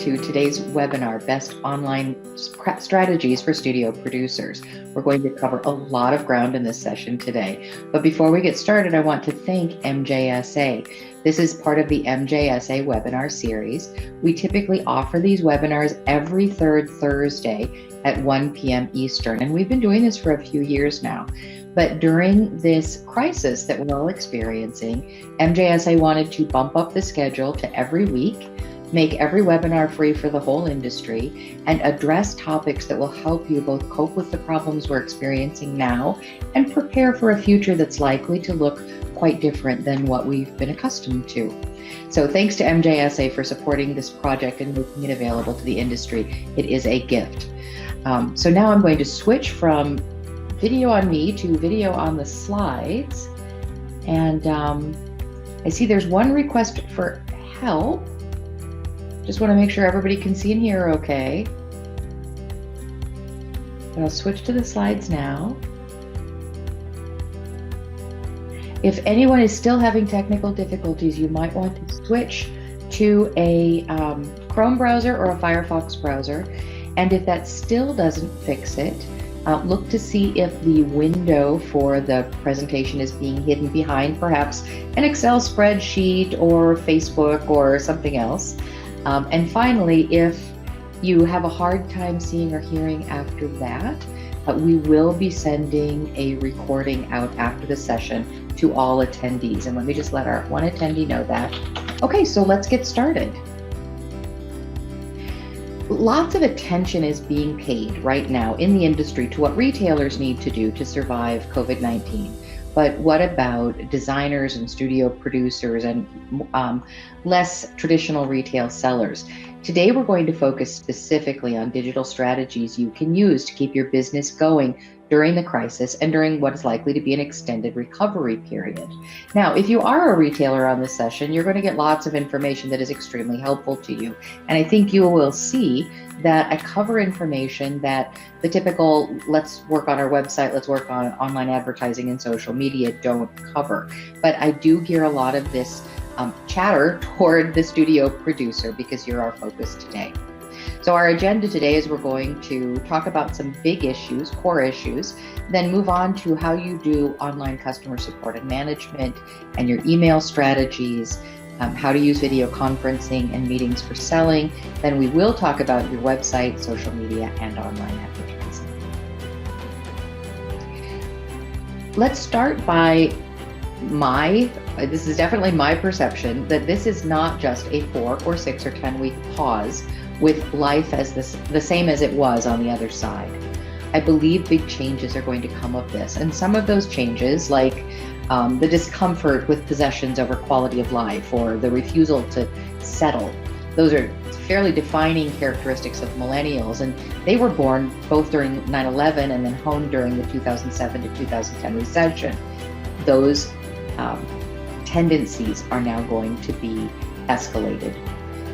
to today's webinar, Best Online Strategies for Studio Producers. We're going to cover a lot of ground in this session today. But before we get started, I want to thank MJSA. This is part of the MJSA webinar series. We typically offer these webinars every third Thursday at 1 p.m. Eastern, and we've been doing this for a few years now. But during this crisis that we're all experiencing, MJSA wanted to bump up the schedule to every week, make every webinar free for the whole industry, and address topics that will help you both cope with the problems we're experiencing now and prepare for a future that's likely to look quite different than what we've been accustomed to. So thanks to MJSA for supporting this project and making it available to the industry. It is a gift. So now I'm going to switch from video on me to video on the slides. And I see there's one request for help. Just want to make sure everybody can see and hear okay. But I'll switch to the slides now. If anyone is still having technical difficulties, you might want to switch to a Chrome browser or a Firefox browser. And if that still doesn't fix it, look to see if the window for the presentation is being hidden behind perhaps an Excel spreadsheet or Facebook or something else. And finally, if you have a hard time seeing or hearing after that, we will be sending a recording out after the session to all attendees. And let me just let our one attendee know that. Okay, so let's get started. Lots of attention is being paid right now in the industry to what retailers need to do to survive COVID-19. But what about designers and studio producers and less traditional retail sellers? Today, we're going to focus specifically on digital strategies you can use to keep your business going during the crisis and during what is likely to be an extended recovery period. Now, if you are a retailer on this session, you're going to get lots of information that is extremely helpful to you. And I think you will see that I cover information that the typical, let's work on our website, let's work on online advertising and social media don't cover. But I do gear a lot of this chatter toward the studio producer because you're our focus today. So our agenda today is we're going to talk about some big issues, core issues, then move on to how you do online customer support and management and your email strategies, how to use video conferencing and meetings for selling. Then we will talk about your website, social media, and online advertising. Let's start by this is definitely my perception that this is not just a 4 or 6 or 10 week pause with life as the same as it was on the other side. I believe big changes are going to come of this. And some of those changes, like the discomfort with possessions over quality of life or the refusal to settle, those are fairly defining characteristics of millennials. And they were born both during 9/11 and then honed during the 2007 to 2010 recession. Those tendencies are now going to be escalated.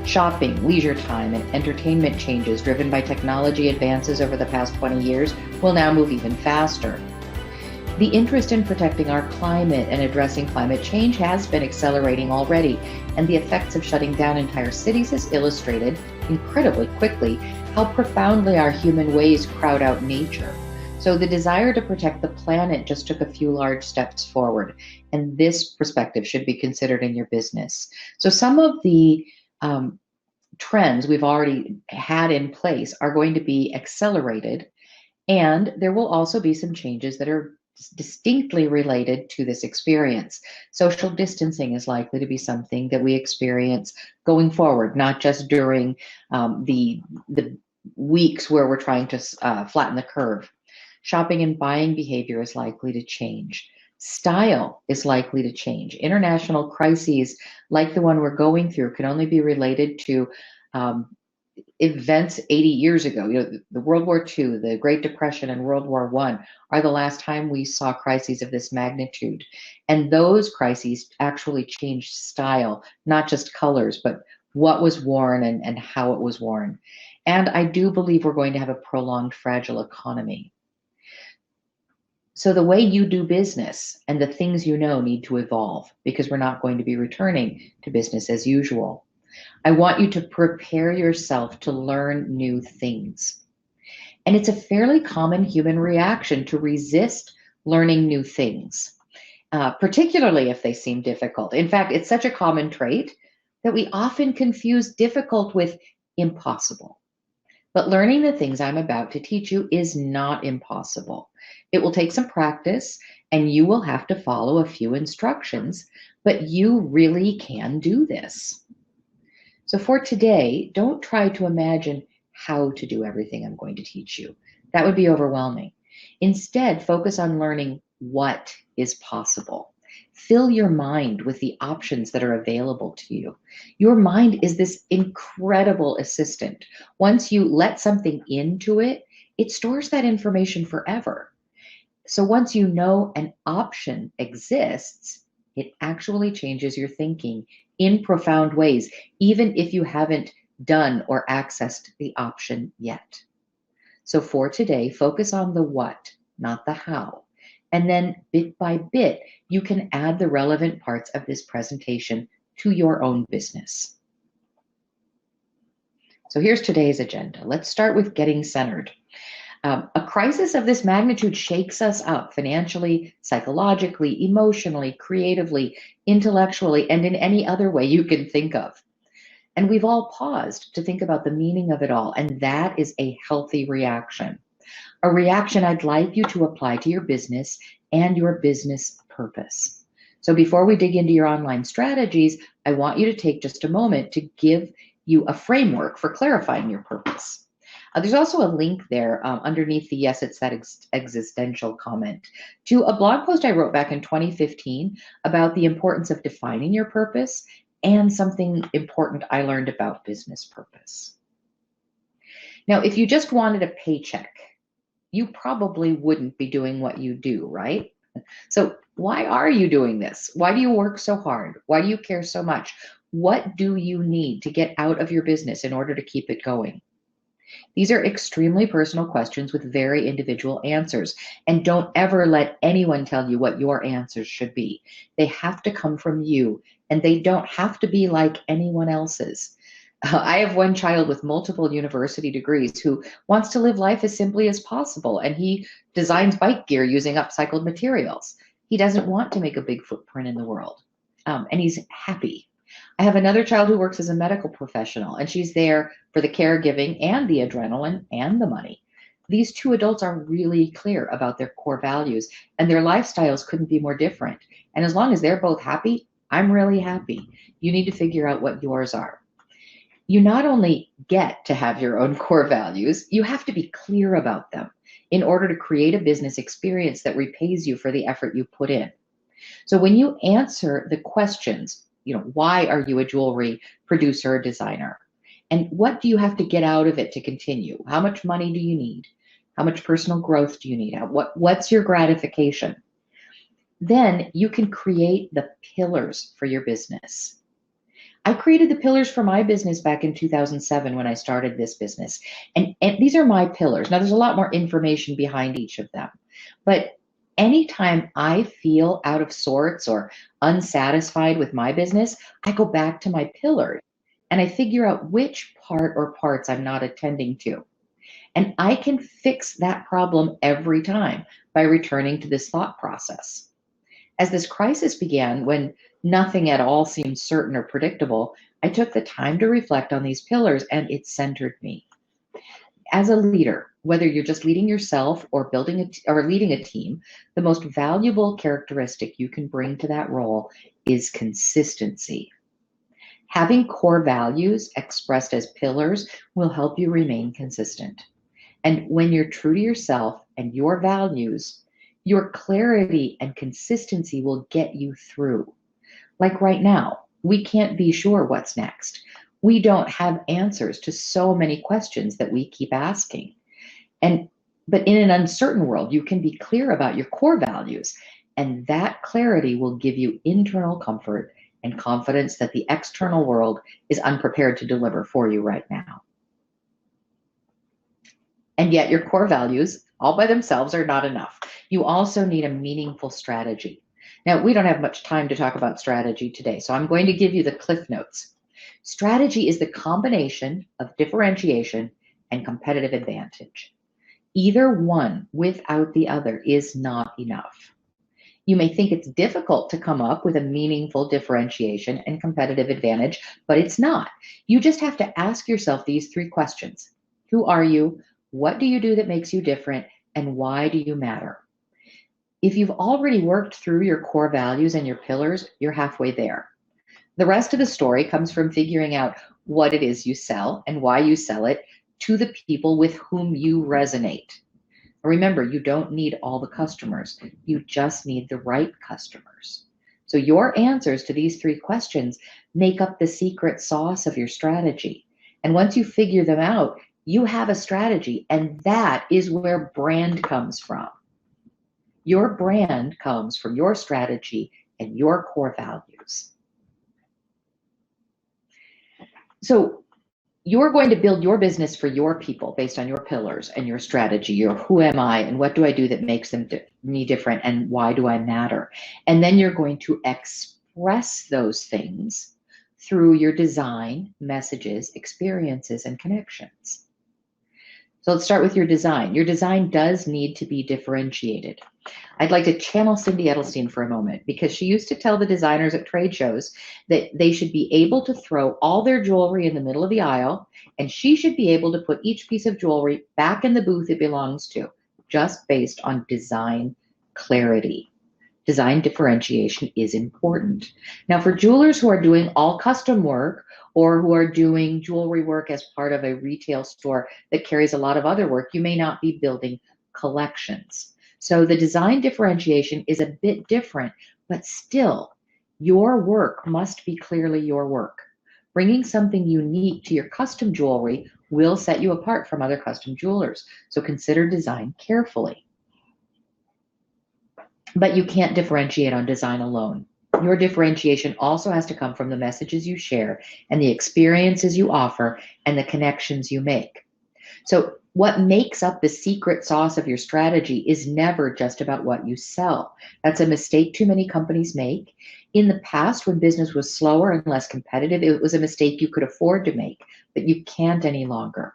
Shopping, leisure time, and entertainment changes driven by technology advances over the past 20 years will now move even faster. The interest in protecting our climate and addressing climate change has been accelerating already, and the effects of shutting down entire cities has illustrated incredibly quickly how profoundly our human ways crowd out nature. So the desire to protect the planet just took a few large steps forward, and this perspective should be considered in your business. So some of the trends we've already had in place are going to be accelerated, and there will also be some changes that are distinctly related to this experience. Social distancing is likely to be something that we experience going forward, not just during the weeks where we're trying to flatten the curve. Shopping and buying behavior is likely to change. Style is likely to change. International crises like the one we're going through can only be related to events 80 years ago. You know, the World War II, the Great Depression, and World War I are the last time we saw crises of this magnitude. And those crises actually changed style, not just colors, but what was worn and how it was worn. And I do believe we're going to have a prolonged fragile economy. So the way you do business and the things you know need to evolve because we're not going to be returning to business as usual. I want you to prepare yourself to learn new things. And it's a fairly common human reaction to resist learning new things, particularly if they seem difficult. In fact, it's such a common trait that we often confuse difficult with impossible. But learning the things I'm about to teach you is not impossible. It will take some practice and you will have to follow a few instructions, but you really can do this. So for today, don't try to imagine how to do everything I'm going to teach you. That would be overwhelming. Instead, focus on learning what is possible. Fill your mind with the options that are available to you. Your mind is this incredible assistant. Once you let something into it, it stores that information forever. So once you know an option exists, it actually changes your thinking in profound ways, even if you haven't done or accessed the option yet. So for today, focus on the what, not the how. And then bit by bit, you can add the relevant parts of this presentation to your own business. So here's today's agenda. Let's start with getting centered. A crisis of this magnitude shakes us up financially, psychologically, emotionally, creatively, intellectually, and in any other way you can think of. And we've all paused to think about the meaning of it all, and that is a healthy reaction. A reaction I'd like you to apply to your business and your business purpose. So before we dig into your online strategies, I want you to take just a moment to give you a framework for clarifying your purpose. There's also a link there underneath the yes, it's that existential comment to a blog post I wrote back in 2015 about the importance of defining your purpose and something important I learned about business purpose. Now, if you just wanted a paycheck, you probably wouldn't be doing what you do, right? So why are you doing this? Why do you work so hard? Why do you care so much? What do you need to get out of your business in order to keep it going? These are extremely personal questions with very individual answers, and don't ever let anyone tell you what your answers should be. They have to come from you, and they don't have to be like anyone else's. I have one child with multiple university degrees who wants to live life as simply as possible, and he designs bike gear using upcycled materials. He doesn't want to make a big footprint in the world, and he's happy. I have another child who works as a medical professional, and she's there for the caregiving and the adrenaline and the money. These two adults are really clear about their core values, and their lifestyles couldn't be more different. And as long as they're both happy, I'm really happy. You need to figure out what yours are. You not only get to have your own core values, you have to be clear about them in order to create a business experience that repays you for the effort you put in. So when you answer the questions, why are you a jewelry producer or designer? And what do you have to get out of it to continue? How much money do you need? How much personal growth do you need? What's your gratification? Then you can create the pillars for your business. I created the pillars for my business back in 2007 when I started this business. And these are my pillars. Now, there's a lot more information behind each of them. But anytime I feel out of sorts or unsatisfied with my business, I go back to my pillars and I figure out which part or parts I'm not attending to. And I can fix that problem every time by returning to this thought process. As this crisis began, when nothing at all seemed certain or predictable, I took the time to reflect on these pillars, and it centered me. As a leader, whether you're just leading yourself or leading a team, the most valuable characteristic you can bring to that role is consistency. Having core values expressed as pillars will help you remain consistent. And when you're true to yourself and your values, your clarity and consistency will get you through. Like right now, we can't be sure what's next. We don't have answers to so many questions that we keep asking. But in an uncertain world, you can be clear about your core values, and that clarity will give you internal comfort and confidence that the external world is unprepared to deliver for you right now. And yet your core values all by themselves are not enough. You also need a meaningful strategy. Now, we don't have much time to talk about strategy today, so I'm going to give you the Cliff Notes. Strategy is the combination of differentiation and competitive advantage. Either one without the other is not enough. You may think it's difficult to come up with a meaningful differentiation and competitive advantage, but it's not. You just have to ask yourself these three questions. Who are you? What do you do that makes you different? And why do you matter? If you've already worked through your core values and your pillars, you're halfway there. The rest of the story comes from figuring out what it is you sell and why you sell it to the people with whom you resonate. Remember, you don't need all the customers. You just need the right customers. So your answers to these three questions make up the secret sauce of your strategy. And once you figure them out, you have a strategy, and that is where brand comes from. Your brand comes from your strategy and your core values. So you're going to build your business for your people based on your pillars and your strategy, your who am I and what do I do that makes me different and why do I matter? And then you're going to express those things through your design, messages, experiences, and connections. So let's start with your design. Your design does need to be differentiated. I'd like to channel Cindy Edelstein for a moment because she used to tell the designers at trade shows that they should be able to throw all their jewelry in the middle of the aisle, and she should be able to put each piece of jewelry back in the booth it belongs to, just based on design clarity. Design differentiation is important. Now, for jewelers who are doing all custom work or who are doing jewelry work as part of a retail store that carries a lot of other work, you may not be building collections. So the design differentiation is a bit different, but still, your work must be clearly your work. Bringing something unique to your custom jewelry will set you apart from other custom jewelers. So consider design carefully. But you can't differentiate on design alone. Your differentiation also has to come from the messages you share and the experiences you offer and the connections you make. So what makes up the secret sauce of your strategy is never just about what you sell. That's a mistake too many companies make. In the past, when business was slower and less competitive, it was a mistake you could afford to make, but you can't any longer.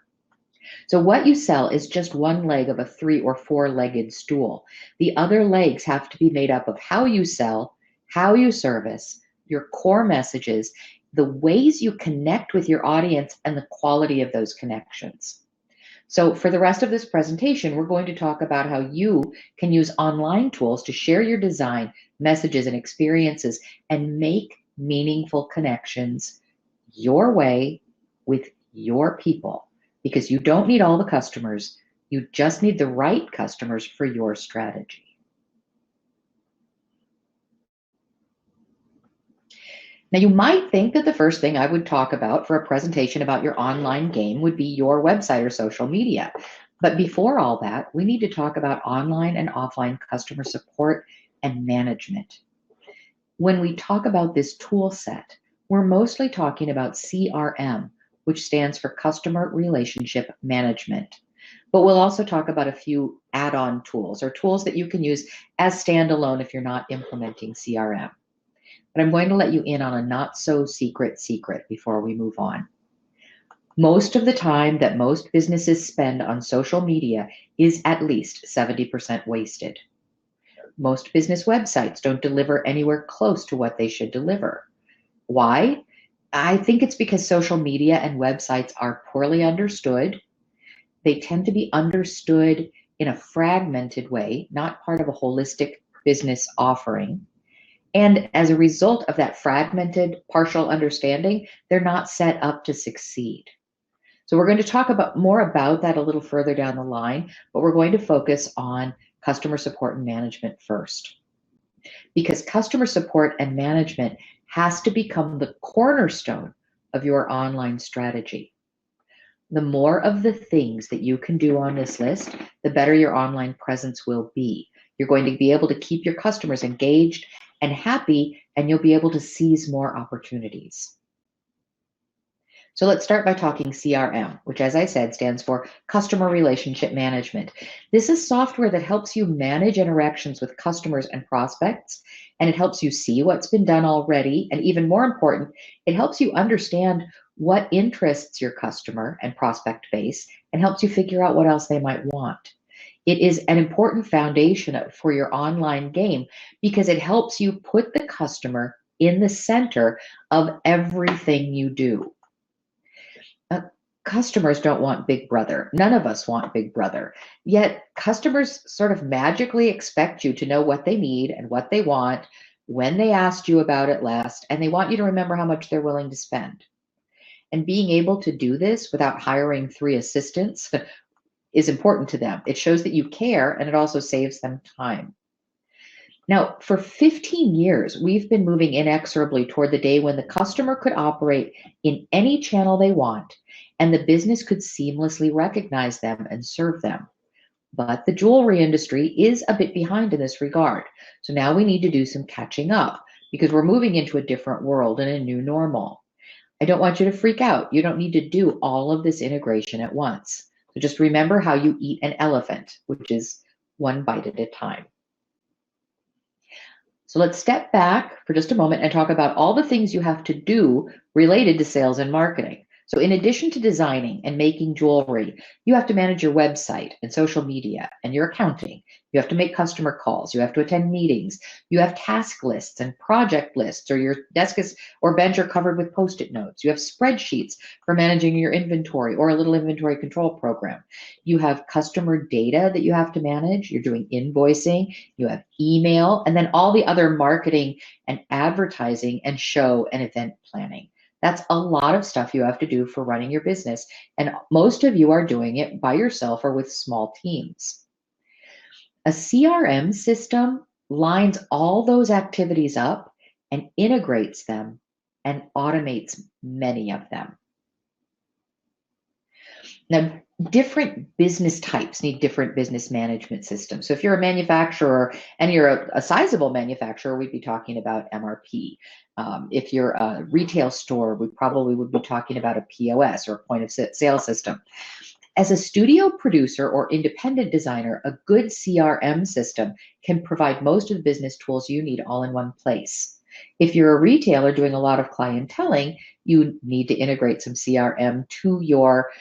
So what you sell is just one leg of a 3 or 4-legged stool. The other legs have to be made up of how you sell, how you service, your core messages, the ways you connect with your audience, and the quality of those connections. So for the rest of this presentation, we're going to talk about how you can use online tools to share your design, messages, and experiences and make meaningful connections your way with your people. Because you don't need all the customers, you just need the right customers for your strategy. Now, you might think that the first thing I would talk about for a presentation about your online game would be your website or social media. But before all that, we need to talk about online and offline customer support and management. When we talk about this tool set, we're mostly talking about CRM, which stands for Customer Relationship Management. But we'll also talk about a few add-on tools or tools that you can use as standalone if you're not implementing CRM. But I'm going to let you in on a not-so-secret secret before we move on. Most of the time that most businesses spend on social media is at least 70% wasted. Most business websites don't deliver anywhere close to what they should deliver. Why? I think it's because social media and websites are poorly understood. They tend to be understood in a fragmented way, not part of a holistic business offering. And as a result of that fragmented, partial understanding, they're not set up to succeed. So we're going to talk more about that a little further down the line, but we're going to focus on customer support and management first. Because customer support and management has to become the cornerstone of your online strategy. The more of the things that you can do on this list, the better your online presence will be. You're going to be able to keep your customers engaged and happy, and you'll be able to seize more opportunities. So let's start by talking CRM, which, as I said, stands for Customer Relationship Management. This is software that helps you manage interactions with customers and prospects, and it helps you see what's been done already. And even more important, it helps you understand what interests your customer and prospect base and helps you figure out what else they might want. It is an important foundation for your online game because it helps you put the customer in the center of everything you do. Customers don't want Big Brother. None of us want Big Brother. Yet customers sort of magically expect you to know what they need and what they want when they asked you about it last, and they want you to remember how much they're willing to spend. And being able to do this without hiring 3 assistants is important to them. It shows that you care, and it also saves them time. Now, for 15 years, we've been moving inexorably toward the day when the customer could operate in any channel they want, and the business could seamlessly recognize them and serve them. But the jewelry industry is a bit behind in this regard. So now we need to do some catching up because we're moving into a different world and a new normal. I don't want you to freak out. You don't need to do all of this integration at once. So just remember how you eat an elephant, which is one bite at a time. So let's step back for just a moment and talk about all the things you have to do related to sales and marketing. So in addition to designing and making jewelry, you have to manage your website and social media and your accounting. You have to make customer calls. You have to attend meetings. You have task lists and project lists, or your desk or bench are covered with Post-it notes. You have spreadsheets for managing your inventory or a little inventory control program. You have customer data that you have to manage. You're doing invoicing. You have email, and then all the other marketing and advertising and show and event planning. That's a lot of stuff you have to do for running your business, and most of you are doing it by yourself or with small teams. A CRM system lines all those activities up and integrates them and automates many of them. Now, different business types need different business management systems. So if you're a manufacturer and you're a sizable manufacturer, we'd be talking about MRP. If you're a retail store, we probably would be talking about a POS or a point of sale system. As a studio producer or independent designer, a good CRM system can provide most of the business tools you need all in one place. If you're a retailer doing a lot of clienteling, you need to integrate some CRM to your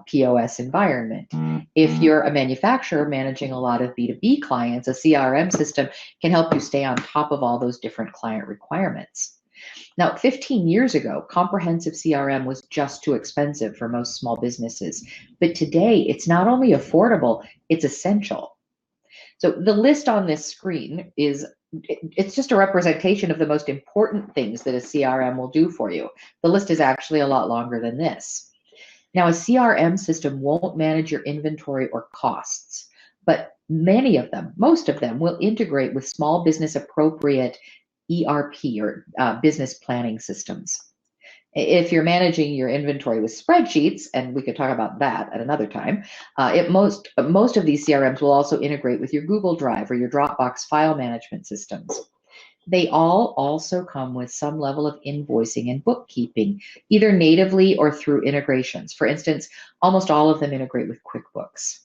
POS environment. If you're a manufacturer managing a lot of B2B clients, a CRM system can help you stay on top of all those different client requirements. Now, 15 years ago, comprehensive CRM was just too expensive for most small businesses. But today, it's not only affordable, it's essential. So the list on this screen it's just a representation of the most important things that a CRM will do for you. The list is actually a lot longer than this. Now, a CRM system won't manage your inventory or costs, but most of them will integrate with small business appropriate ERP or business planning systems. If you're managing your inventory with spreadsheets, and we could talk about that at another time, most of these CRMs will also integrate with your Google Drive or your Dropbox file management systems. They all also come with some level of invoicing and bookkeeping, either natively or through integrations. For instance, almost all of them integrate with QuickBooks.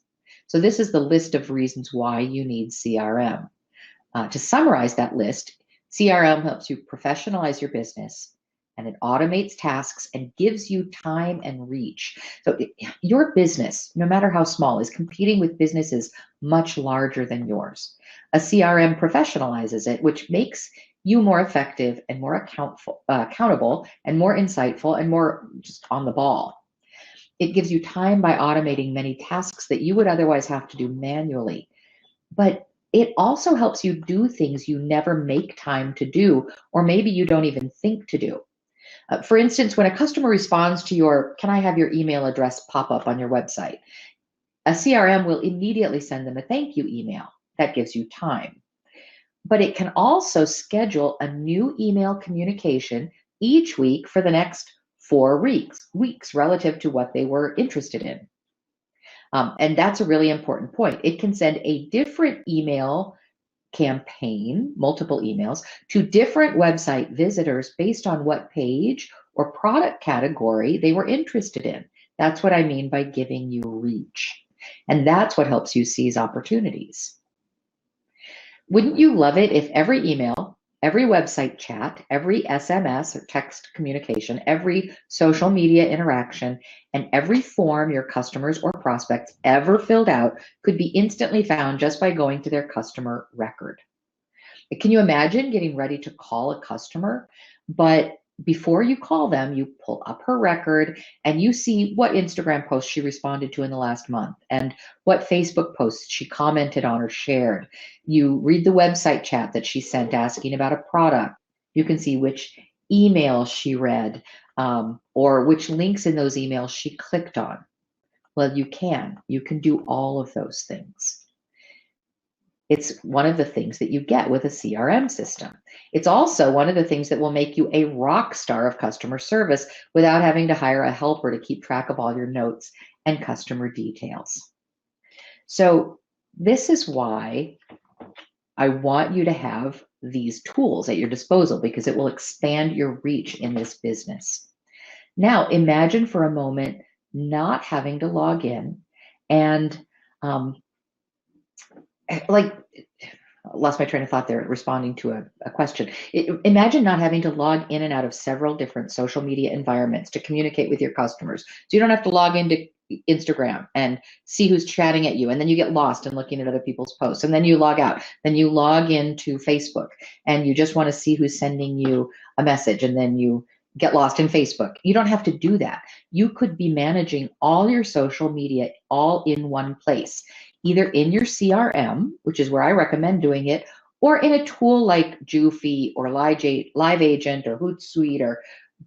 So this is the list of reasons why you need CRM. To summarize that list, CRM helps you professionalize your business, and it automates tasks and gives you time and reach. So your business, no matter how small, is competing with businesses much larger than yours. A CRM professionalizes it, which makes you more effective and more accountable and more insightful and more just on the ball. It gives you time by automating many tasks that you would otherwise have to do manually. But it also helps you do things you never make time to do, or maybe you don't even think to do. For instance, when a customer responds to your "Can I have your email address" pop-up on your website, a CRM will immediately send them a thank you email. That gives you time. But it can also schedule a new email communication each week for the next 4 weeks relative to what they were interested in. And that's a really important point. It can send a different email campaign, multiple emails, to different website visitors based on what page or product category they were interested in. That's what I mean by giving you reach. And that's what helps you seize opportunities. Wouldn't you love it if every email, every website chat, every SMS or text communication, every social media interaction, and every form your customers or prospects ever filled out could be instantly found just by going to their customer record? Can you imagine getting ready to call a customer, but before you call them, you pull up her record and you see what Instagram posts she responded to in the last month and what Facebook posts she commented on or shared. You read the website chat that she sent asking about a product. You can see which emails she read or which links in those emails she clicked on. Well, you can do all of those things. It's one of the things that you get with a CRM system. It's also one of the things that will make you a rock star of customer service without having to hire a helper to keep track of all your notes and customer details. So this is why I want you to have these tools at your disposal, because it will expand your reach in this business. Now, imagine for a moment not having to log in and lost my train of thought there, responding to a question. Imagine not having to log in and out of several different social media environments to communicate with your customers. So you don't have to log into Instagram and see who's chatting at you, and then you get lost in looking at other people's posts, and then you log out, then you log into Facebook, and you just want to see who's sending you a message, and then you get lost in Facebook. You don't have to do that. You could be managing all your social media all in one place, either in your CRM, which is where I recommend doing it, or in a tool like Joofy or Live Agent or Hootsuite or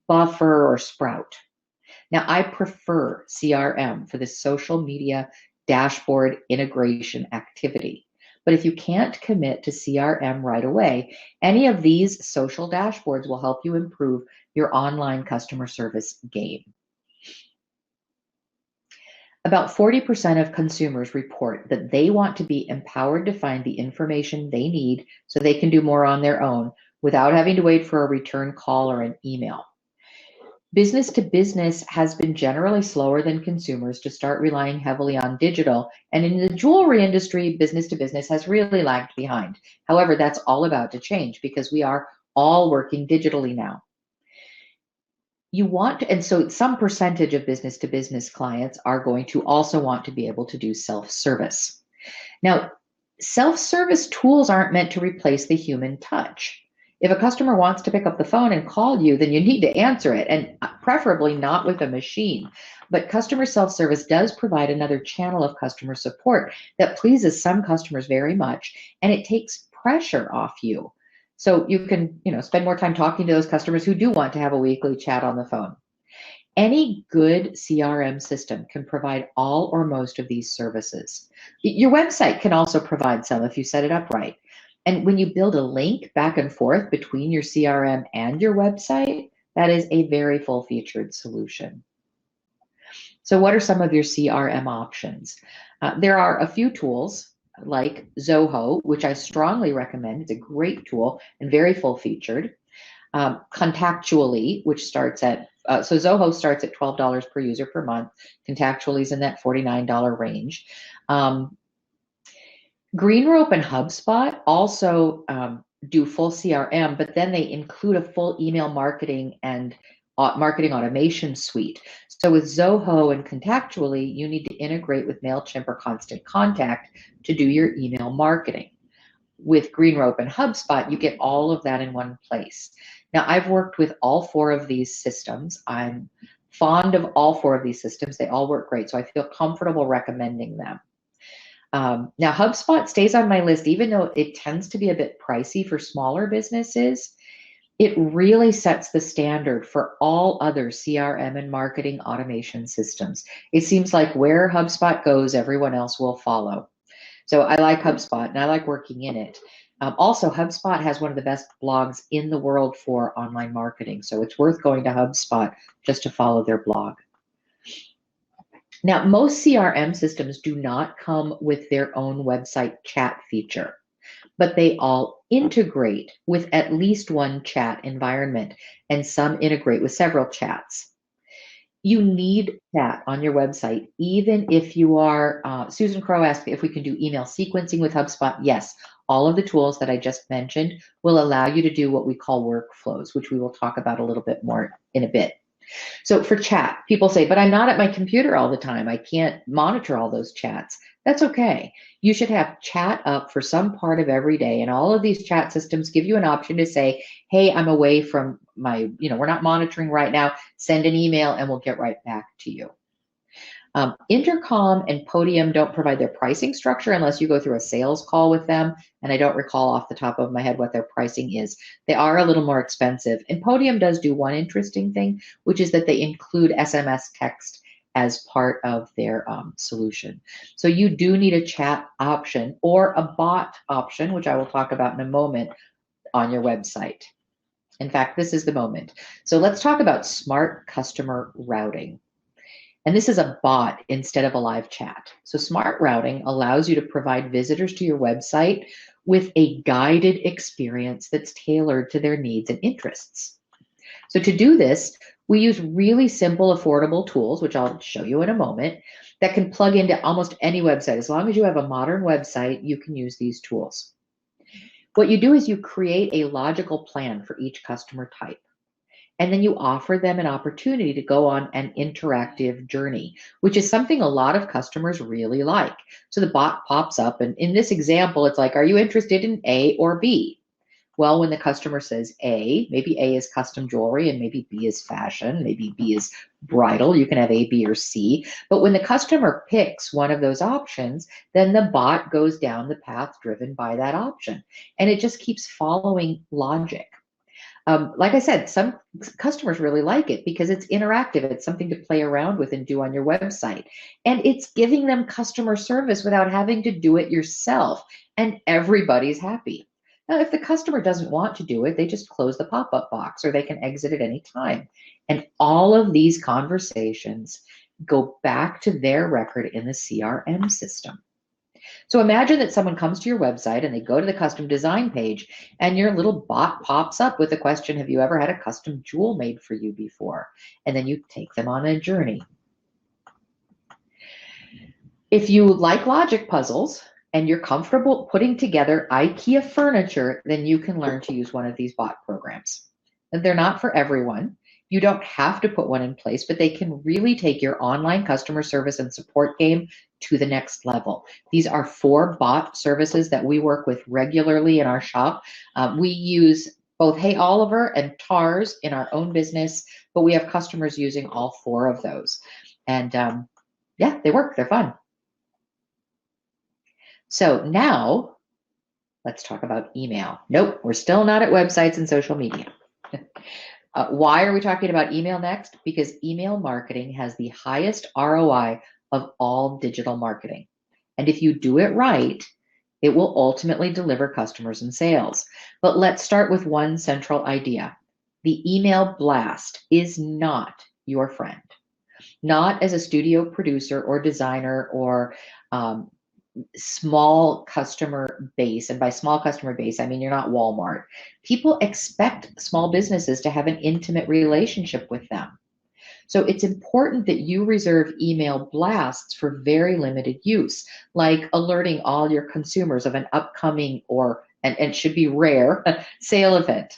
Buffer or Sprout. Now, I prefer CRM for the social media dashboard integration activity. But if you can't commit to CRM right away, any of these social dashboards will help you improve your online customer service game. About 40% of consumers report that they want to be empowered to find the information they need so they can do more on their own without having to wait for a return call or an email. Business to business has been generally slower than consumers to start relying heavily on digital, and in the jewelry industry, business to business has really lagged behind. However, that's all about to change because we are all working digitally now. And so some percentage of business to business clients are going to also want to be able to do self-service. Now, self-service tools aren't meant to replace the human touch. If a customer wants to pick up the phone and call you, then you need to answer it, and preferably not with a machine. But customer self-service does provide another channel of customer support that pleases some customers very much, and it takes pressure off you. So you can, spend more time talking to those customers who do want to have a weekly chat on the phone. Any good CRM system can provide all or most of these services. Your website can also provide some if you set it up right. And when you build a link back and forth between your CRM and your website, that is a very full-featured solution. So what are some of your CRM options? There are a few tools like Zoho, which I strongly recommend. It's a great tool and very full-featured. Contactually, which starts at, so Zoho starts at $12 per user per month. Contactually is in that $49 range. Greenrope and HubSpot also do full CRM, but then they include a full email marketing and marketing automation suite. So with Zoho and Contactually, you need to integrate with MailChimp or Constant Contact to do your email marketing. With Greenrope and HubSpot, you get all of that in one place. Now, I've worked with all four of these systems. I'm fond of all four of these systems. They all work great, so I feel comfortable recommending them. Now, HubSpot stays on my list, even though it tends to be a bit pricey for smaller businesses. It really sets the standard for all other CRM and marketing automation systems. It seems like where HubSpot goes, everyone else will follow. So I like HubSpot and I like working in it. Also, HubSpot has one of the best blogs in the world for online marketing. So it's worth going to HubSpot just to follow their blog. Now, most CRM systems do not come with their own website chat feature. but they all integrate with at least one chat environment, and some integrate with several chats. You need that on your website, even if you are, Susan Crow asked if we can do email sequencing with HubSpot. Yes, all of the tools that I just mentioned will allow you to do what we call workflows, which we will talk about a little bit more in a bit. So for chat, people say, but I'm not at my computer all the time. I can't monitor all those chats. That's okay. You should have chat up for some part of every day. And all of these chat systems give you an option to say, hey, I'm away from my, we're not monitoring right now. Send an email and we'll get right back to you. Intercom and Podium don't provide their pricing structure unless you go through a sales call with them. And I don't recall off the top of my head what their pricing is. They are a little more expensive. And Podium does do one interesting thing, which is that they include SMS text as part of their solution. So you do need a chat option or a bot option, which I will talk about in a moment, on your website. In fact, this is the moment. So let's talk about smart customer routing. And this is a bot instead of a live chat. So smart routing allows you to provide visitors to your website with a guided experience that's tailored to their needs and interests. So to do this, we use really simple, affordable tools, which I'll show you in a moment, that can plug into almost any website. As long as you have a modern website, you can use these tools. What you do is you create a logical plan for each customer type. And then you offer them an opportunity to go on an interactive journey, which is something a lot of customers really like. So the bot pops up, and in this example, it's like, are you interested in A or B? Well, when the customer says A, maybe A is custom jewelry and maybe B is fashion, maybe B is bridal, you can have A, B, or C. But when the customer picks one of those options, then the bot goes down the path driven by that option. And it just keeps following logic. Like I said, some customers really like it because it's interactive. It's something to play around with and do on your website. And it's giving them customer service without having to do it yourself. And everybody's happy. Now, if the customer doesn't want to do it, they just close the pop-up box or they can exit at any time. And all of these conversations go back to their record in the CRM system. So imagine that someone comes to your website and they go to the custom design page and your little bot pops up with the question, have you ever had a custom jewel made for you before? And then you take them on a journey. If you like logic puzzles and you're comfortable putting together IKEA furniture, then you can learn to use one of these bot programs. And they're not for everyone. You don't have to put one in place, but they can really take your online customer service and support game to the next level. These are 4 bot services that we work with regularly in our shop. We use both Hey Oliver and TARS in our own business, but we have customers using all 4 of those. And yeah, they work, they're fun. So now let's talk about email. Nope, we're still not at websites and social media. Why are we talking about email next? Because email marketing has the highest ROI of all digital marketing. And if you do it right, it will ultimately deliver customers and sales. But let's start with one central idea. The email blast is not your friend. Not as a studio producer or designer or small customer base. And by small customer base, I mean you're not Walmart. People expect small businesses to have an intimate relationship with them. So it's important that you reserve email blasts for very limited use, like alerting all your consumers of an upcoming and should be rare, sale event.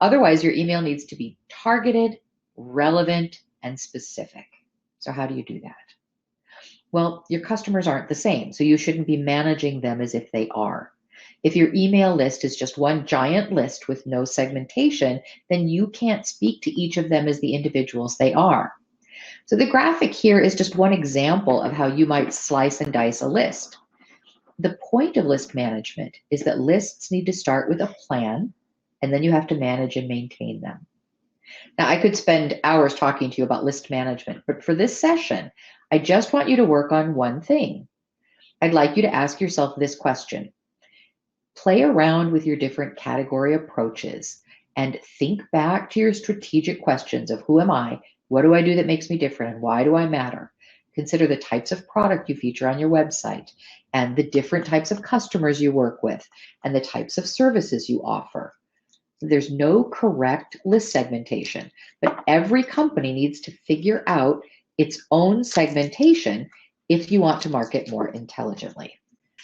Otherwise, your email needs to be targeted, relevant, and specific. So how do you do that? Well, your customers aren't the same, so you shouldn't be managing them as if they are. If your email list is just one giant list with no segmentation, then you can't speak to each of them as the individuals they are. So the graphic here is just one example of how you might slice and dice a list. The point of list management is that lists need to start with a plan, and then you have to manage and maintain them. Now, I could spend hours talking to you about list management, but for this session, I just want you to work on one thing. I'd like you to ask yourself this question. Play around with your different category approaches and think back to your strategic questions of who am I, what do I do that makes me different, and why do I matter? Consider the types of product you feature on your website and the different types of customers you work with and the types of services you offer. There's no correct list segmentation, but every company needs to figure out its own segmentation if you want to market more intelligently.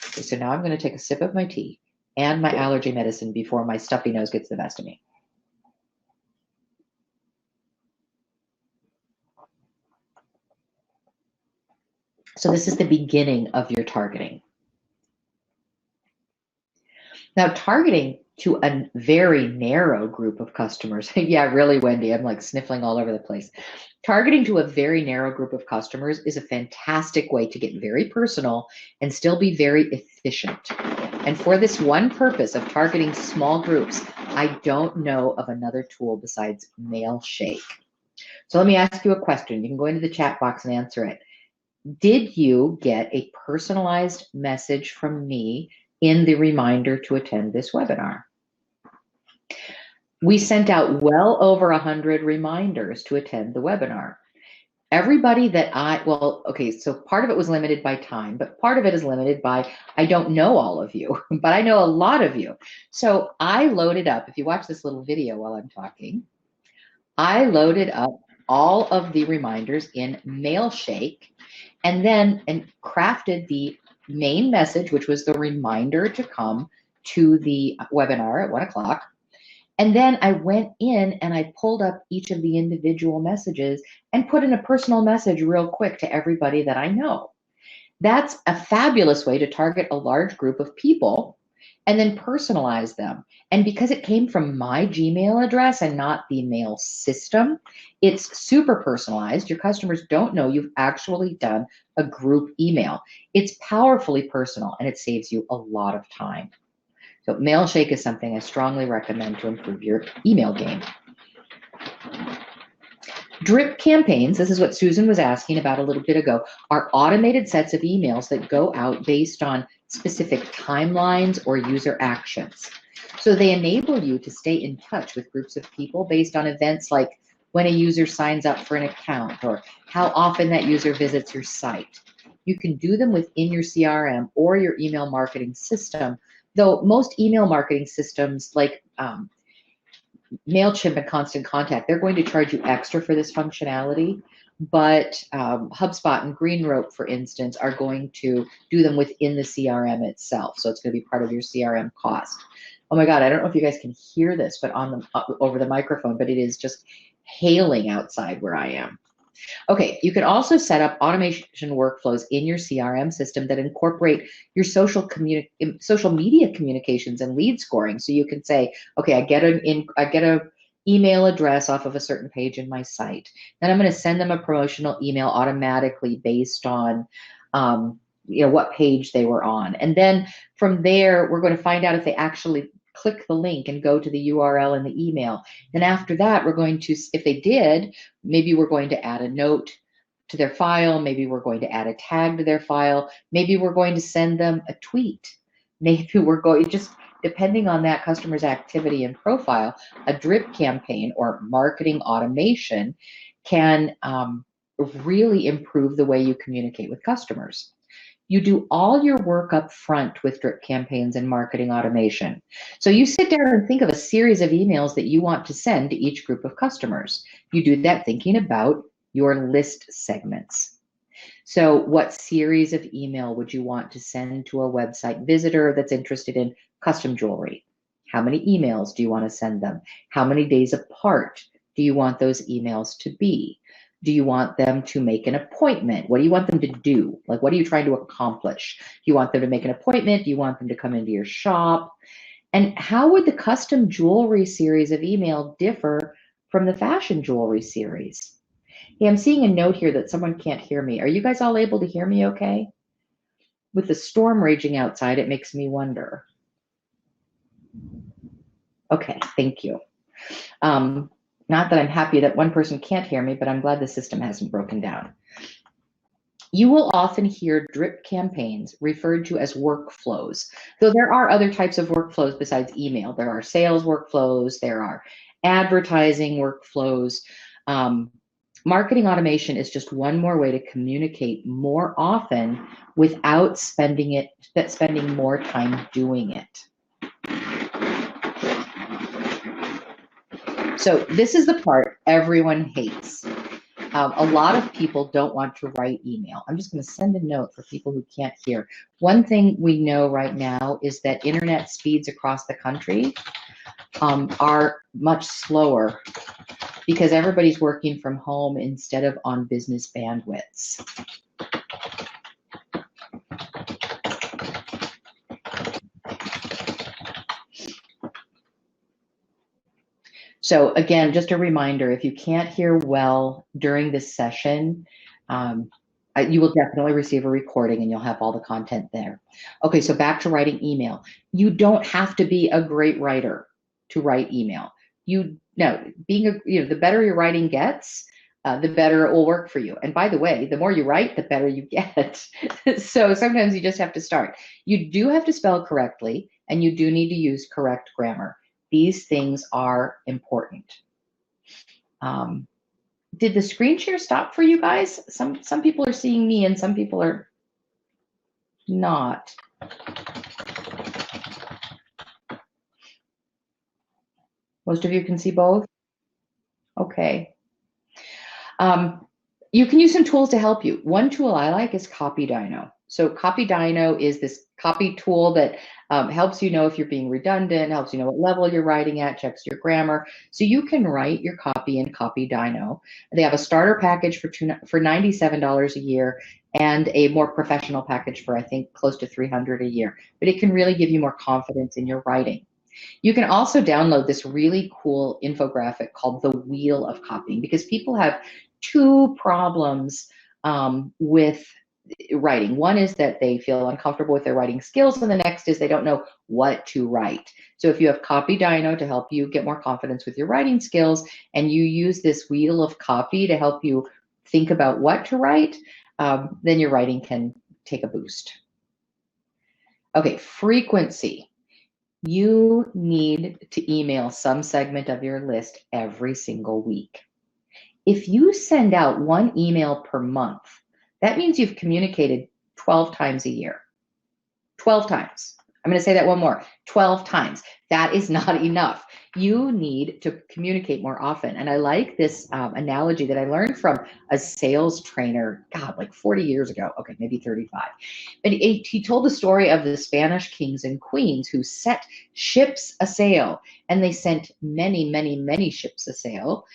Okay, so now I'm going to take a sip of my tea and my allergy medicine before my stuffy nose gets the best of me. So this is the beginning of your targeting. Now, targeting to a very narrow group of customers. Yeah, really, Wendy, I'm like sniffling all over the place. Targeting to a very narrow group of customers is a fantastic way to get very personal and still be very efficient. And for this one purpose of targeting small groups, I don't know of another tool besides Mailshake. So let me ask you a question. You can go into the chat box and answer it. Did you get a personalized message from me in the reminder to attend this webinar? We sent out well over 100 reminders to attend the webinar. Everybody that so part of it was limited by time, but part of it is limited by, I don't know all of you, but I know a lot of you. So I loaded up, if you watch this little video while I'm talking, I loaded up all of the reminders in Mailshake and crafted the main message, which was the reminder to come to the webinar at 1 o'clock. And then I went in and I pulled up each of the individual messages and put in a personal message real quick to everybody that I know. That's a fabulous way to target a large group of people and then personalize them. And because it came from my Gmail address and not the mail system, it's super personalized. Your customers don't know you've actually done a group email. It's powerfully personal and it saves you a lot of time. So Mailshake is something I strongly recommend to improve your email game. Drip campaigns, this is what Susan was asking about a little bit ago, are automated sets of emails that go out based on specific timelines or user actions. So they enable you to stay in touch with groups of people based on events like when a user signs up for an account or how often that user visits your site. You can do them within your CRM or your email marketing system, though most email marketing systems like MailChimp and Constant Contact, they're going to charge you extra for this functionality, but HubSpot and GreenRope, for instance, are going to do them within the CRM itself. So it's going to be part of your CRM cost. Oh my God, I don't know if you guys can hear this, but over the microphone, but it is just hailing outside where I am. Okay, you can also set up automation workflows in your CRM system that incorporate your social media communications and lead scoring. So you can say, okay, I get an email address off of a certain page in my site. Then I'm going to send them a promotional email automatically based on what page they were on. And then from there, we're going to find out if they actually click the link and go to the URL in the email. Then after that, we're going to, if they did, maybe we're going to add a note to their file. Maybe we're going to add a tag to their file. Maybe we're going to send them a tweet. Maybe we're going, just depending on that customer's activity and profile, a drip campaign or marketing automation can really improve the way you communicate with customers. You do all your work up front with drip campaigns and marketing automation. So you sit down and think of a series of emails that you want to send to each group of customers. You do that thinking about your list segments. So what series of email would you want to send to a website visitor that's interested in custom jewelry? How many emails do you want to send them? How many days apart do you want those emails to be? Do you want them to make an appointment? What do you want them to do? Like, what are you trying to accomplish? Do you want them to make an appointment? Do you want them to come into your shop? And how would the custom jewelry series of email differ from the fashion jewelry series? Hey, I'm seeing a note here that someone can't hear me. Are you guys all able to hear me okay? With the storm raging outside, it makes me wonder. Okay, thank you. Not that I'm happy that one person can't hear me, but I'm glad the system hasn't broken down. You will often hear drip campaigns referred to as workflows, though there are other types of workflows besides email. There are sales workflows, there are advertising workflows. Marketing automation is just one more way to communicate more often without spending more time doing it. So this is the part everyone hates. A lot of people don't want to write email. I'm just going to send a note for people who can't hear. One thing we know right now is that internet speeds across the country are much slower because everybody's working from home instead of on business bandwidths. So again, just a reminder, if you can't hear well during this session, you will definitely receive a recording and you'll have all the content there. Okay, so back to writing email. You don't have to be a great writer to write email. The better your writing gets, the better it will work for you. And by the way, the more you write, the better you get. So sometimes you just have to start. You do have to spell correctly, and you do need to use correct grammar. These things are important. Did the screen share stop for you guys? Some people are seeing me and some people are not. Most of you can see both? Okay. You can use some tools to help you. One tool I like is CopyDyno. So CopyDyno is this copy tool that helps you know if you're being redundant, helps you know what level you're writing at, checks your grammar. So you can write your copy in CopyDyno. They have a starter package for $97 a year and a more professional package for, I think, close to $300 a year. But it can really give you more confidence in your writing. You can also download this really cool infographic called The Wheel of Copying, because people have two problems with writing. One is that they feel uncomfortable with their writing skills, and the next is they don't know what to write. So if you have CopyDyno to help you get more confidence with your writing skills, and you use this wheel of copy to help you think about what to write, then your writing can take a boost. Okay, frequency. You need to email some segment of your list every single week. If you send out one email per month, that means you've communicated 12 times a year. 12 times. I'm going to say that one more. 12 times. That is not enough. You need to communicate more often. And I like this analogy that I learned from a sales trainer, God, like 40 years ago. Okay, maybe 35. But he told the story of the Spanish kings and queens who set ships a sail. And they sent many, many, many ships a sail,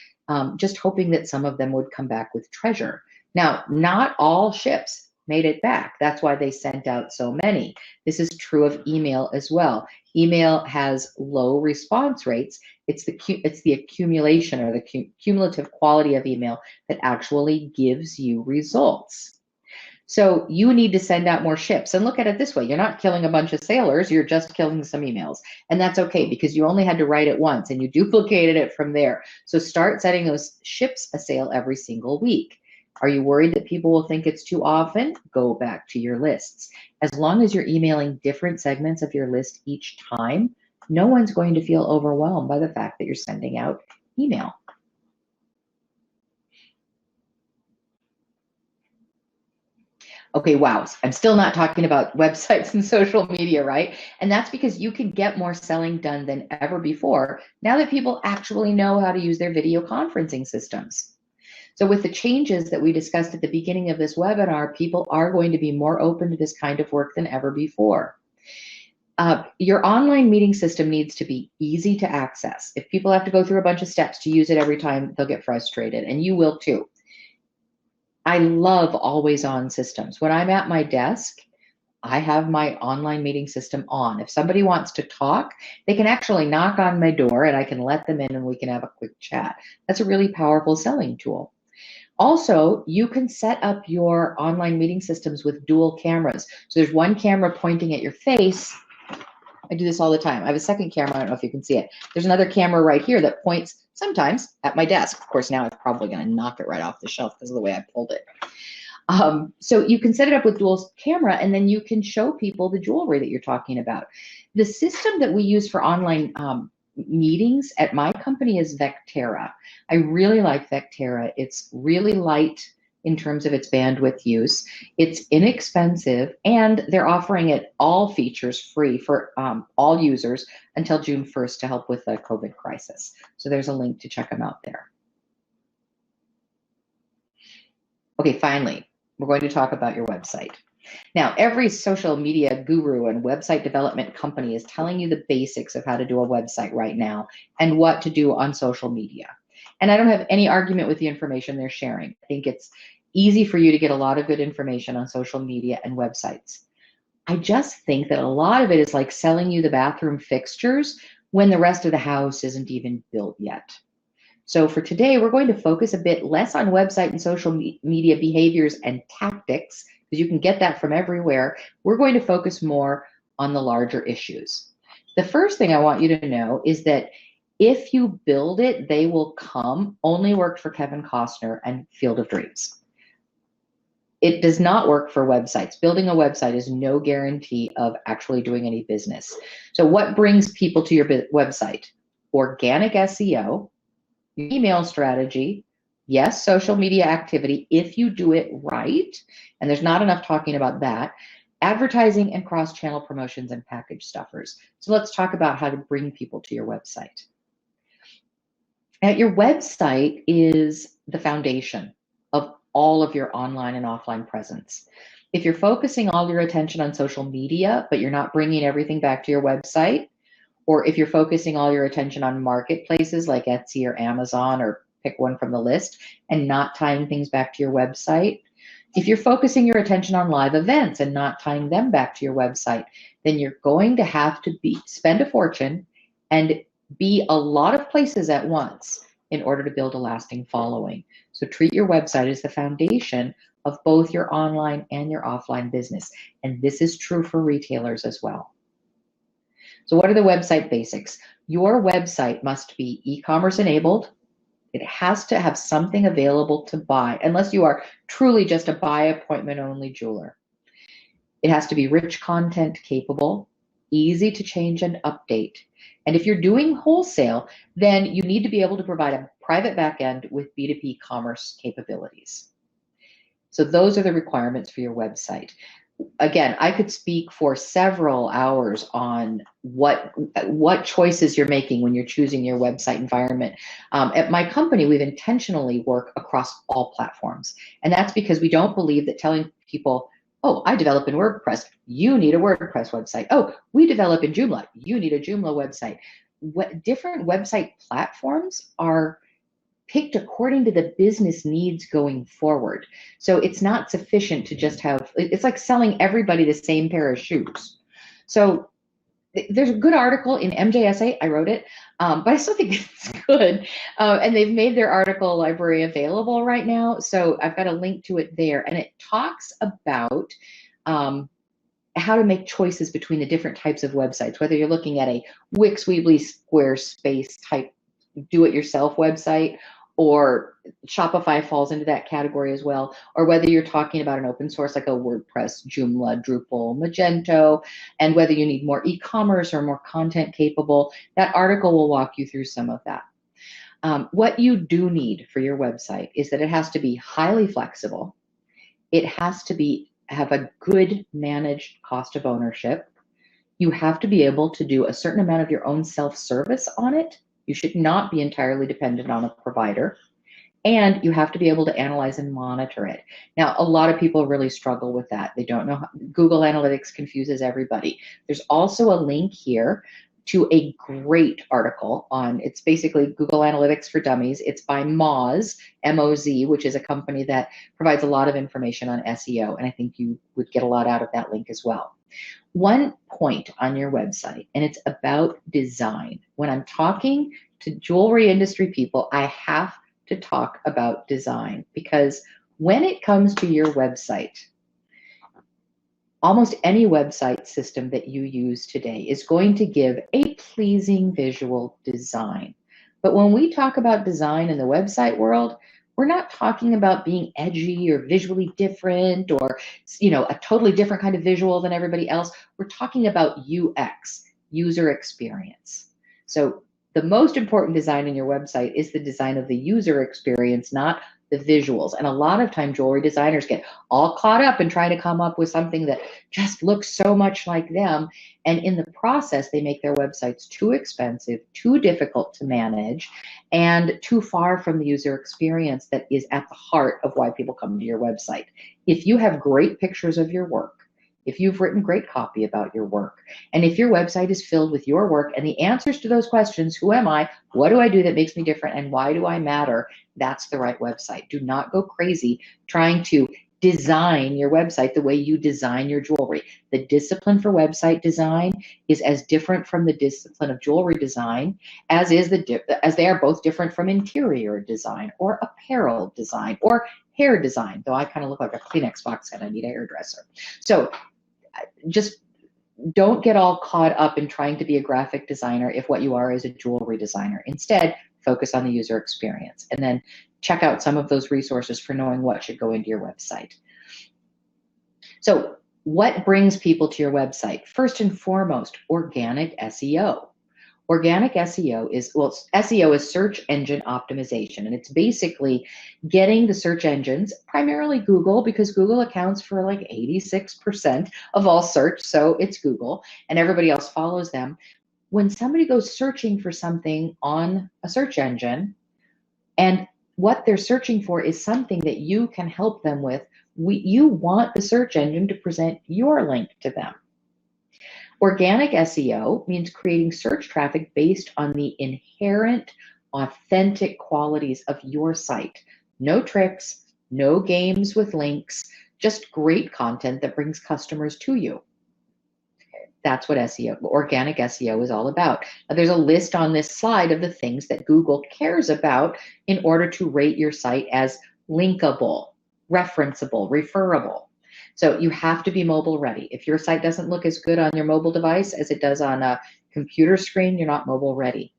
just hoping that some of them would come back with treasure. Now, not all ships made it back. That's why they sent out so many. This is true of email as well. Email has low response rates. It's the accumulation or the cumulative quality of email that actually gives you results. So you need to send out more ships. And look at it this way. You're not killing a bunch of sailors. You're just killing some emails. And that's okay, because you only had to write it once and you duplicated it from there. So start setting those ships a sail every single week. Are you worried that people will think it's too often? Go back to your lists. As long as you're emailing different segments of your list each time, no one's going to feel overwhelmed by the fact that you're sending out email. Okay, wow, I'm still not talking about websites and social media, right? And that's because you can get more selling done than ever before now that people actually know how to use their video conferencing systems. So with the changes that we discussed at the beginning of this webinar, people are going to be more open to this kind of work than ever before. Your online meeting system needs to be easy to access. If people have to go through a bunch of steps to use it every time, they'll get frustrated, and you will too. I love always-on systems. When I'm at my desk, I have my online meeting system on. If somebody wants to talk, they can actually knock on my door and I can let them in and we can have a quick chat. That's a really powerful selling tool. Also, you can set up your online meeting systems with dual cameras. So there's one camera pointing at your face. I do this all the time. I have a second camera. I don't know if you can see it. There's another camera right here that points sometimes at my desk. Of course, now it's probably going to knock it right off the shelf because of the way I pulled it. So you can set it up with dual camera, and then you can show people the jewelry that you're talking about. The system that we use for online meetings at my company is Vectera. I really like Vectera. It's really light in terms of its bandwidth use. It's inexpensive, and they're offering it all features free for all users until June 1st to help with the COVID crisis. So there's a link to check them out there. Okay, finally, we're going to talk about your website. Now, every social media guru and website development company is telling you the basics of how to do a website right now and what to do on social media. And I don't have any argument with the information they're sharing. I think it's easy for you to get a lot of good information on social media and websites. I just think that a lot of it is like selling you the bathroom fixtures when the rest of the house isn't even built yet. So for today, we're going to focus a bit less on website and social media behaviors and tactics, because you can get that from everywhere. We're going to focus more on the larger issues. The first thing I want you to know is that if you build it, they will come only worked for Kevin Costner and Field of Dreams. It does not work for websites. Building a website is no guarantee of actually doing any business. So what brings people to your website? Organic SEO, email strategy, yes, social media activity, if you do it right, and there's not enough talking about that, advertising and cross-channel promotions and package stuffers. So let's talk about how to bring people to your website. Your website is the foundation of all of your online and offline presence. If you're focusing all your attention on social media, but you're not bringing everything back to your website, or if you're focusing all your attention on marketplaces like Etsy or Amazon, or pick one from the list, and not tying things back to your website, if you're focusing your attention on live events and not tying them back to your website, then you're going to have to spend a fortune and be a lot of places at once in order to build a lasting following. So treat your website as the foundation of both your online and your offline business. And this is true for retailers as well. So what are the website basics? Your website must be e-commerce enabled. It has to have something available to buy, unless you are truly just a by appointment only jeweler. It has to be rich content capable, easy to change and update. And if you're doing wholesale, then you need to be able to provide a private backend with B2B commerce capabilities. So those are the requirements for your website. Again, I could speak for several hours on what choices you're making when you're choosing your website environment. At my company, we've intentionally worked across all platforms. And that's because we don't believe that telling people, oh, I develop in WordPress, you need a WordPress website. Oh, we develop in Joomla, you need a Joomla website. Different website platforms are picked according to the business needs going forward. So it's not sufficient to just have, it's like selling everybody the same pair of shoes. So there's a good article in MJSA, I wrote it, but I still think it's good. And they've made their article library available right now. So I've got a link to it there. And it talks about how to make choices between the different types of websites, whether you're looking at a Wix, Weebly, Squarespace type do-it-yourself website, or Shopify falls into that category as well, or whether you're talking about an open source like a WordPress, Joomla, Drupal, Magento, and whether you need more e-commerce or more content capable. That article will walk you through some of that. What you do need for your website is that it has to be highly flexible. It has to have a good managed cost of ownership. You have to be able to do a certain amount of your own self-service on it. You should not be entirely dependent on a provider. And you have to be able to analyze and monitor it. Now, a lot of people really struggle with that. They don't know. Google Analytics confuses everybody. There's also a link here to a great article on, it's basically Google Analytics for Dummies. It's by Moz, M-O-Z, which is a company that provides a lot of information on SEO. And I think you would get a lot out of that link as well. One point on your website, and it's about design. When I'm talking to jewelry industry people, I have to talk about design, because when it comes to your website, almost any website system that you use today is going to give a pleasing visual design. But when we talk about design in the website world, we're not talking about being edgy or visually different or, a totally different kind of visual than everybody else. We're talking about UX, user experience. So The most important design in your website is the design of the user experience, not the visuals. And a lot of time jewelry designers get all caught up in trying to come up with something that just looks so much like them. And in the process, they make their websites too expensive, too difficult to manage, and too far from the user experience that is at the heart of why people come to your website. If you have great pictures of your work, if you've written great copy about your work, and if your website is filled with your work and the answers to those questions, who am I, what do I do that makes me different, and why do I matter, that's the right website. Do not go crazy trying to design your website the way you design your jewelry. The discipline for website design is as different from the discipline of jewelry design as they are both different from interior design or apparel design or hair design, though I kind of look like a Kleenex box and I need a hairdresser. So just don't get all caught up in trying to be a graphic designer if what you are is a jewelry designer. Instead, focus on the user experience and then check out some of those resources for knowing what should go into your website. So what brings people to your website? First and foremost, organic SEO. Organic SEO is, well, SEO is search engine optimization, and it's basically getting the search engines, primarily Google, because Google accounts for like 86% of all search, so it's Google, and everybody else follows them. When somebody goes searching for something on a search engine, and what they're searching for is something that you can help them with, you want the search engine to present your link to them. Organic SEO means creating search traffic based on the inherent, authentic qualities of your site. No tricks, no games with links, just great content that brings customers to you. That's what SEO, organic SEO is all about. Now, there's a list on this slide of the things that Google cares about in order to rate your site as linkable, referenceable, referable. So you have to be mobile ready. If your site doesn't look as good on your mobile device as it does on a computer screen, you're not mobile ready.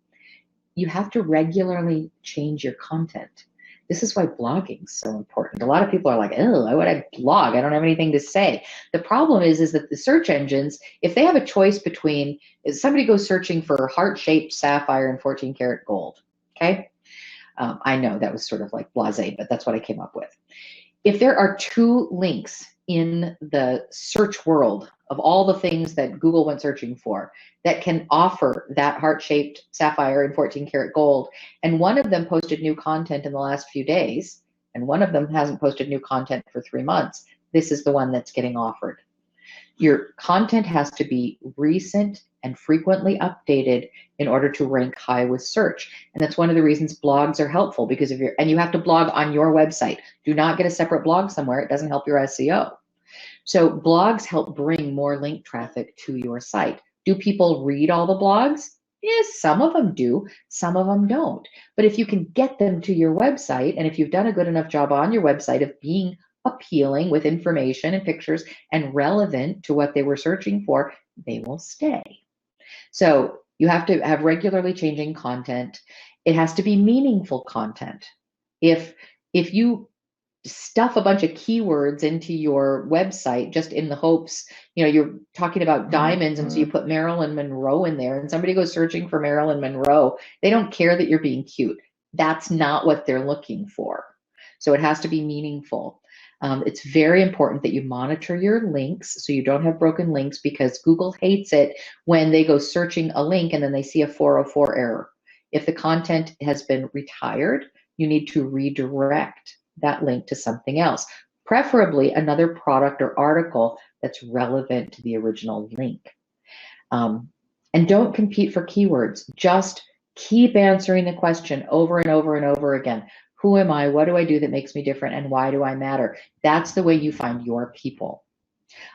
You have to regularly change your content. This is why blogging is so important. A lot of people are like, oh, why would I blog? I don't have anything to say. The problem is that the search engines, if they have a choice between, if somebody goes searching for heart-shaped sapphire and 14 karat gold, okay? I know that was sort of like blasé, but that's what I came up with. If there are two links in the search world of all the things that Google went searching for that can offer that heart-shaped sapphire and 14 karat gold, and one of them posted new content in the last few days, and one of them hasn't posted new content for 3 months, this is the one that's getting offered. Your content has to be recent and frequently updated in order to rank high with search. And that's one of the reasons blogs are helpful, because and you have to blog on your website. Do not get a separate blog somewhere. It doesn't help your SEO. So blogs help bring more link traffic to your site. Do people read all the blogs? Yes, some of them do, some of them don't. But if you can get them to your website, and if you've done a good enough job on your website of being appealing with information and pictures and relevant to what they were searching for, they will stay. So you have to have regularly changing content. It has to be meaningful content. If you stuff a bunch of keywords into your website just in the hopes, you're talking about diamonds, and so you put Marilyn Monroe in there, and somebody goes searching for Marilyn Monroe, they don't care that you're being cute. That's not what they're looking for. So it has to be meaningful. It's very important that you monitor your links so you don't have broken links, because Google hates it when they go searching a link and then they see a 404 error. If the content has been retired, you need to redirect that link to something else, preferably another product or article that's relevant to the original link. And don't compete for keywords. Just keep answering the question over and over and over again. Who am I? What do I do that makes me different? And why do I matter? That's the way you find your people.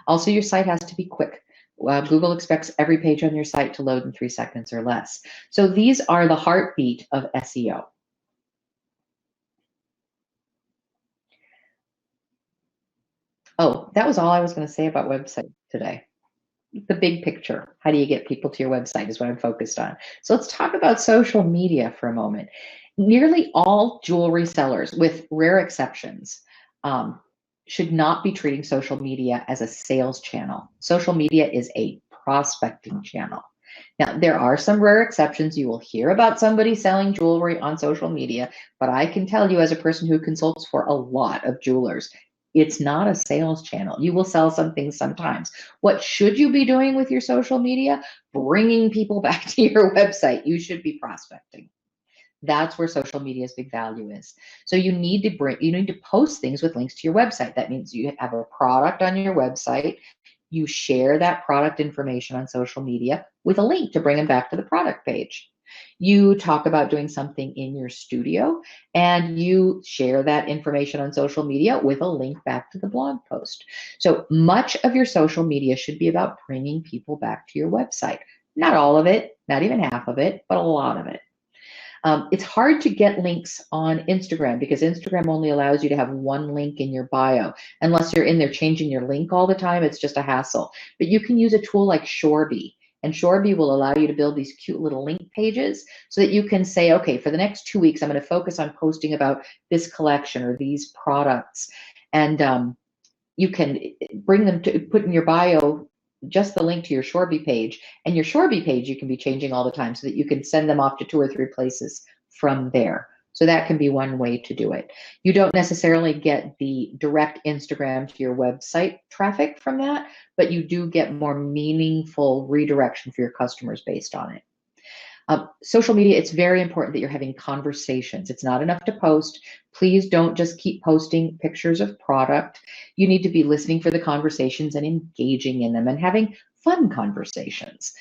Also, your site has to be quick. Google expects every page on your site to load in 3 seconds or less. So these are the heartbeat of SEO. Oh, that was all I was going to say about website today. The big picture. How do you get people to your website is what I'm focused on. So let's talk about social media for a moment. Nearly all jewelry sellers, with rare exceptions, should not be treating social media as a sales channel. Social media is a prospecting channel. Now, there are some rare exceptions. You will hear about somebody selling jewelry on social media, but I can tell you as a person who consults for a lot of jewelers, it's not a sales channel. You will sell something sometimes. What should you be doing with your social media? Bringing people back to your website. You should be prospecting. That's where social media's big value is. So you need to post things with links to your website. That means you have a product on your website. You share that product information on social media with a link to bring them back to the product page. You talk about doing something in your studio and you share that information on social media with a link back to the blog post. So much of your social media should be about bringing people back to your website. Not all of it, not even half of it, but a lot of it. It's hard to get links on Instagram because Instagram only allows you to have one link in your bio. Unless you're in there changing your link all the time, it's just a hassle. But you can use a tool like Shorby. And Shorby will allow you to build these cute little link pages so that you can say, okay, for the next 2 weeks, I'm going to focus on posting about this collection or these products. And you can bring them to put in your bio just the link to your Shorby page, and your Shorby page you can be changing all the time so that you can send them off to 2 or 3 places from there. So that can be one way to do it. You don't necessarily get the direct Instagram to your website traffic from that, but you do get more meaningful redirection for your customers based on it. Social media, it's very important that you're having conversations. It's not enough to post. Please don't just keep posting pictures of product. You need to be listening for the conversations and engaging in them and having fun conversations.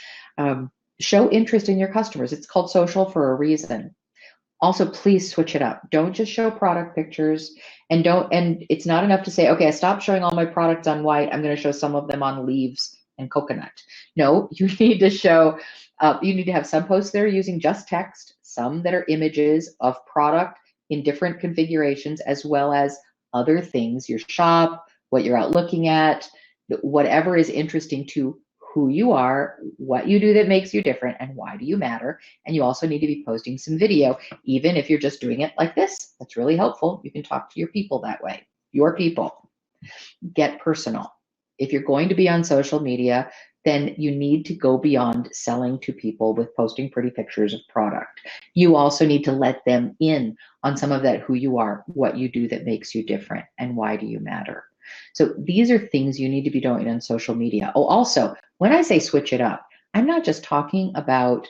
Show interest in your customers. It's called social for a reason. Also, please switch it up. Don't just show product pictures and it's not enough to say, okay, I stopped showing all my products on white. I'm going to show some of them on leaves and coconut. No, you need to show you need to have some posts that are using just text, some that are images of product in different configurations, as well as other things, your shop, what you're out looking at, whatever is interesting to who you are, what you do that makes you different, and why do you matter. And you also need to be posting some video, even if you're just doing it like this. That's really helpful. You can talk to your people that way, your people. Get personal. If you're going to be on social media, then you need to go beyond selling to people with posting pretty pictures of product. You also need to let them in on some of that, who you are, what you do that makes you different, and why do you matter. So these are things you need to be doing on social media. Oh, also, when I say switch it up, I'm not just talking about,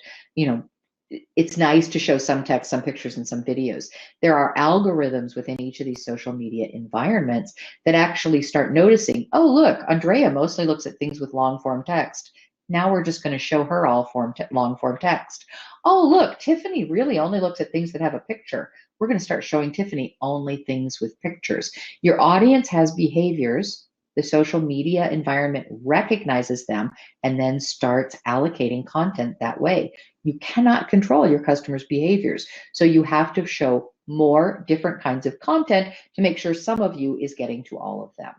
it's nice to show some text, some pictures, and some videos. There are algorithms within each of these social media environments that actually start noticing, oh, look, Andrea mostly looks at things with long form text. Now we're just going to show her all long form text. Oh, look, Tiffany really only looks at things that have a picture. We're going to start showing Tiffany only things with pictures. Your audience has behaviors. The social media environment recognizes them and then starts allocating content that way. You cannot control your customers' behaviors. So you have to show more different kinds of content to make sure some of you is getting to all of them.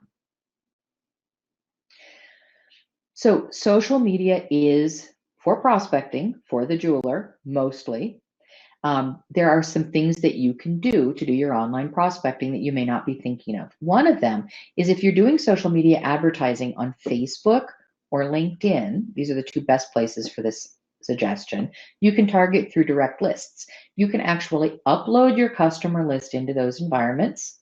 So social media is for prospecting, for the jeweler, mostly. There are some things that you can do to do your online prospecting that you may not be thinking of. One of them is if you're doing social media advertising on Facebook or LinkedIn, these are the 2 best places for this suggestion, you can target through direct lists. You can actually upload your customer list into those environments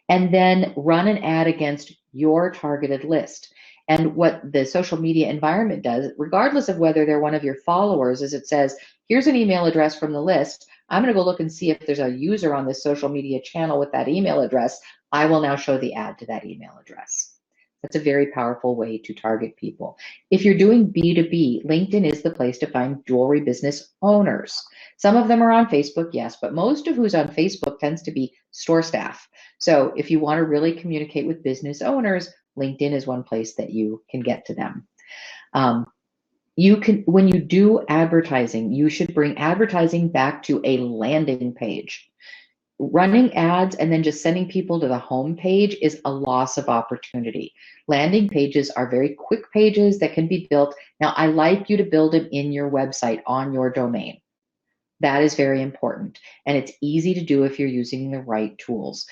and then run an ad against your targeted list. And what the social media environment does, regardless of whether they're one of your followers, is it says, here's an email address from the list. I'm going to go look and see if there's a user on this social media channel with that email address. I will now show the ad to that email address. That's a very powerful way to target people. If you're doing B2B, LinkedIn is the place to find jewelry business owners. Some of them are on Facebook, yes, but most of who's on Facebook tends to be store staff. So if you want to really communicate with business owners, LinkedIn is one place that you can get to them. When you do advertising, you should bring advertising back to a landing page. Running ads and then just sending people to the home page is a loss of opportunity. Landing pages are very quick pages that can be built. Now, I like you to build them in your website on your domain. That is very important. And it's easy to do if you're using the right tools.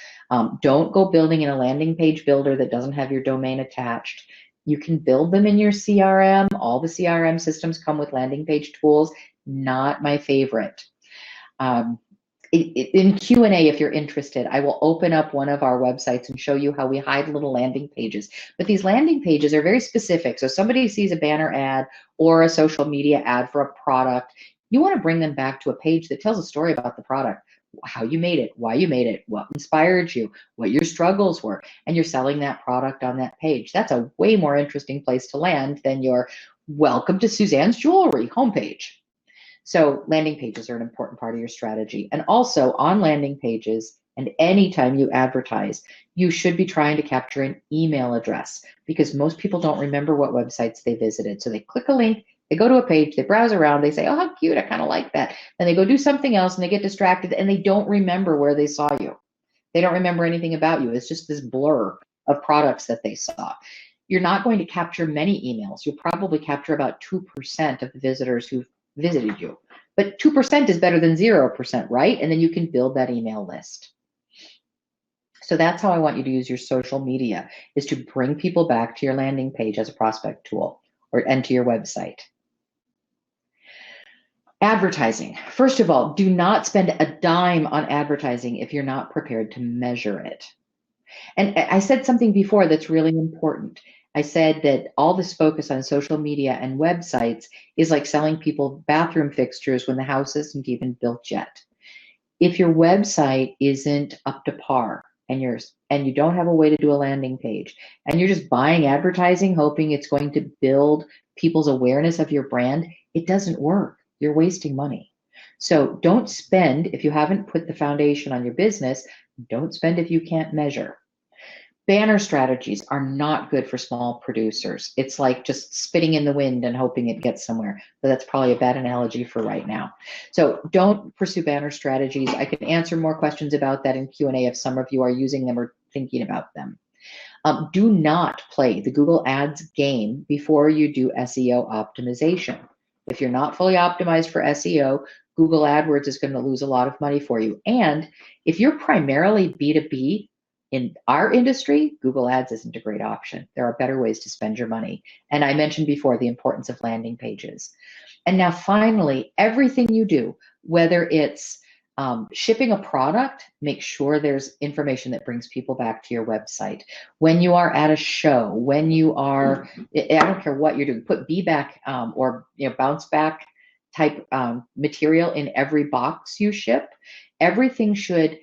Don't go building in a landing page builder that doesn't have your domain attached. You can build them in your CRM. All the CRM systems come with landing page tools. Not my favorite. In Q&A, if you're interested, I will open up one of our websites and show you how we hide little landing pages. But these landing pages are very specific. So somebody sees a banner ad or a social media ad for a product, you want to bring them back to a page that tells a story about the product, how you made it, why you made it, what inspired you, what your struggles were, and you're selling that product on that page. That's a way more interesting place to land than your welcome to Suzanne's Jewelry homepage. So landing pages are an important part of your strategy. And also on landing pages, and anytime you advertise, you should be trying to capture an email address, because most people don't remember what websites they visited. So they click a link, they go to a page, they browse around, they say, oh, how cute, I kind of like that. Then they go do something else and they get distracted and they don't remember where they saw you. They don't remember anything about you. It's just this blur of products that they saw. You're not going to capture many emails. You'll probably capture about 2% of the visitors who've visited you. But 2% is better than 0%, right? And then you can build that email list. So that's how I want you to use your social media, is to bring people back to your landing page as a prospect tool, and to your website. Advertising. First of all, do not spend a dime on advertising if you're not prepared to measure it. And I said something before that's really important. I said that all this focus on social media and websites is like selling people bathroom fixtures when the house isn't even built yet. If your website isn't up to par and you don't have a way to do a landing page and you're just buying advertising hoping it's going to build people's awareness of your brand, it doesn't work. You're wasting money. So don't spend if you haven't put the foundation on your business. Don't spend if you can't measure. Banner strategies are not good for small producers. It's like just spitting in the wind and hoping it gets somewhere. But that's probably a bad analogy for right now. So don't pursue banner strategies. I can answer more questions about that in Q&A if some of you are using them or thinking about them. Do not play the Google Ads game before you do SEO optimization. If you're not fully optimized for SEO, Google AdWords is going to lose a lot of money for you. And if you're primarily B2B, in our industry, Google Ads isn't a great option. There are better ways to spend your money. And I mentioned before the importance of landing pages. And now finally, everything you do, whether it's shipping a product, make sure there's information that brings people back to your website. When you are at a show, when you are, I don't care what you're doing, put be back or bounce back type material in every box you ship. Everything should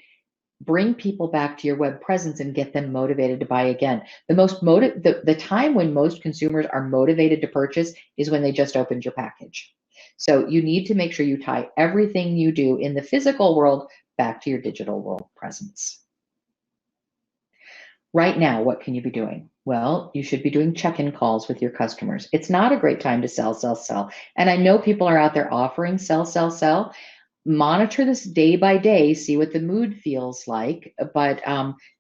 bring people back to your web presence and get them motivated to buy again. The time when most consumers are motivated to purchase is when they just opened your package. So you need to make sure you tie everything you do in the physical world back to your digital world presence. Right now, what can you be doing? Well, you should be doing check-in calls with your customers. It's not a great time to sell, sell, sell. And I know people are out there offering sell, sell, sell. Monitor this day by day, see what the mood feels like, but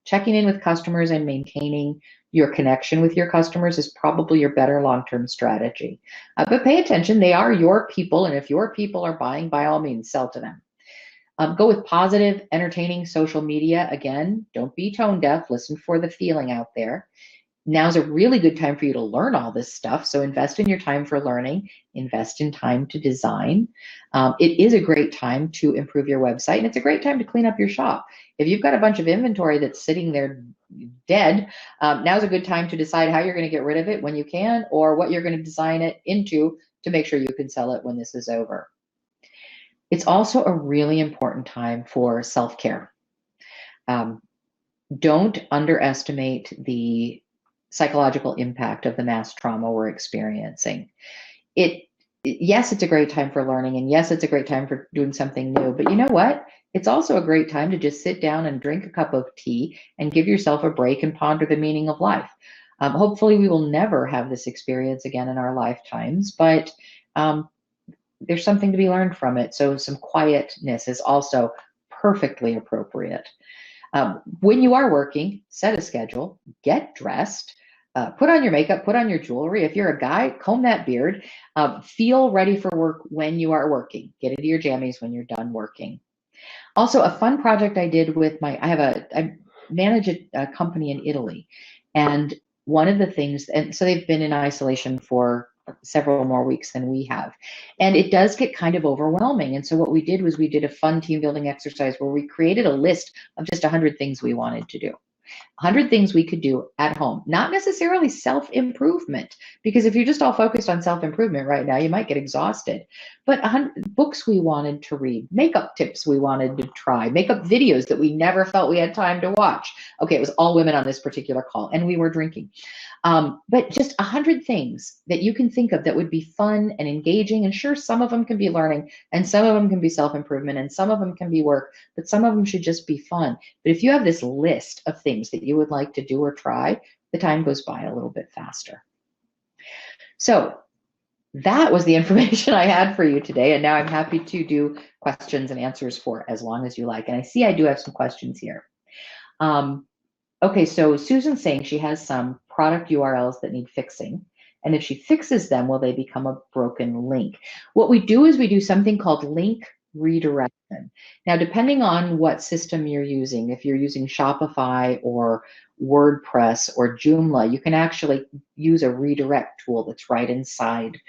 checking in with customers and maintaining your connection with your customers is probably your better long-term strategy. But pay attention, they are your people, and if your people are buying, by all means, sell to them. Go with positive, entertaining social media. Again, don't be tone deaf, listen for the feeling out there. Now's a really good time for you to learn all this stuff. So invest in your time for learning, invest in time to design. It is a great time to improve your website, and it's a great time to clean up your shop. If you've got a bunch of inventory that's sitting there dead, now's a good time to decide how you're going to get rid of it when you can, or what you're going to design it into to make sure you can sell it when this is over. It's also a really important time for self-care. Don't underestimate the psychological impact of the mass trauma we're experiencing. Yes, it's a great time for learning, and yes, it's a great time for doing something new, but you know what? It's also a great time to just sit down and drink a cup of tea and give yourself a break and ponder the meaning of life. Hopefully we will never have this experience again in our lifetimes, but there's something to be learned from it. So some quietness is also perfectly appropriate. When you are working, set a schedule, get dressed, put on your makeup, put on your jewelry. If you're a guy, comb that beard, feel ready for work when you are working. Get into your jammies when you're done working. Also, a fun project I did with I manage a company in Italy, and one of the things, and so they've been in isolation for several more weeks than we have. And it does get kind of overwhelming. And so what we did was we did a fun team building exercise where we created a list of just 100 things we wanted to do. 100 things we could do at home, not necessarily self-improvement, because if you're just all focused on self-improvement right now, you might get exhausted. But 100 books we wanted to read, makeup tips we wanted to try, makeup videos that we never felt we had time to watch. Okay, it was all women on this particular call, and we were drinking. But just 100 things that you can think of that would be fun and engaging. And sure, some of them can be learning, and some of them can be self-improvement, and some of them can be work, but some of them should just be fun. But if you have this list of things that you would like to do or try, the time goes by a little bit faster. So that was the information I had for you today. And now I'm happy to do questions and answers for as long as you like. And I see I do have some questions here. Okay, so Susan's saying she has some product URLs that need fixing. And if she fixes them, will they become a broken link? What we do is we do something called link redirection. Now, depending on what system you're using, if you're using Shopify or WordPress or Joomla, you can actually use a redirect tool that's right inside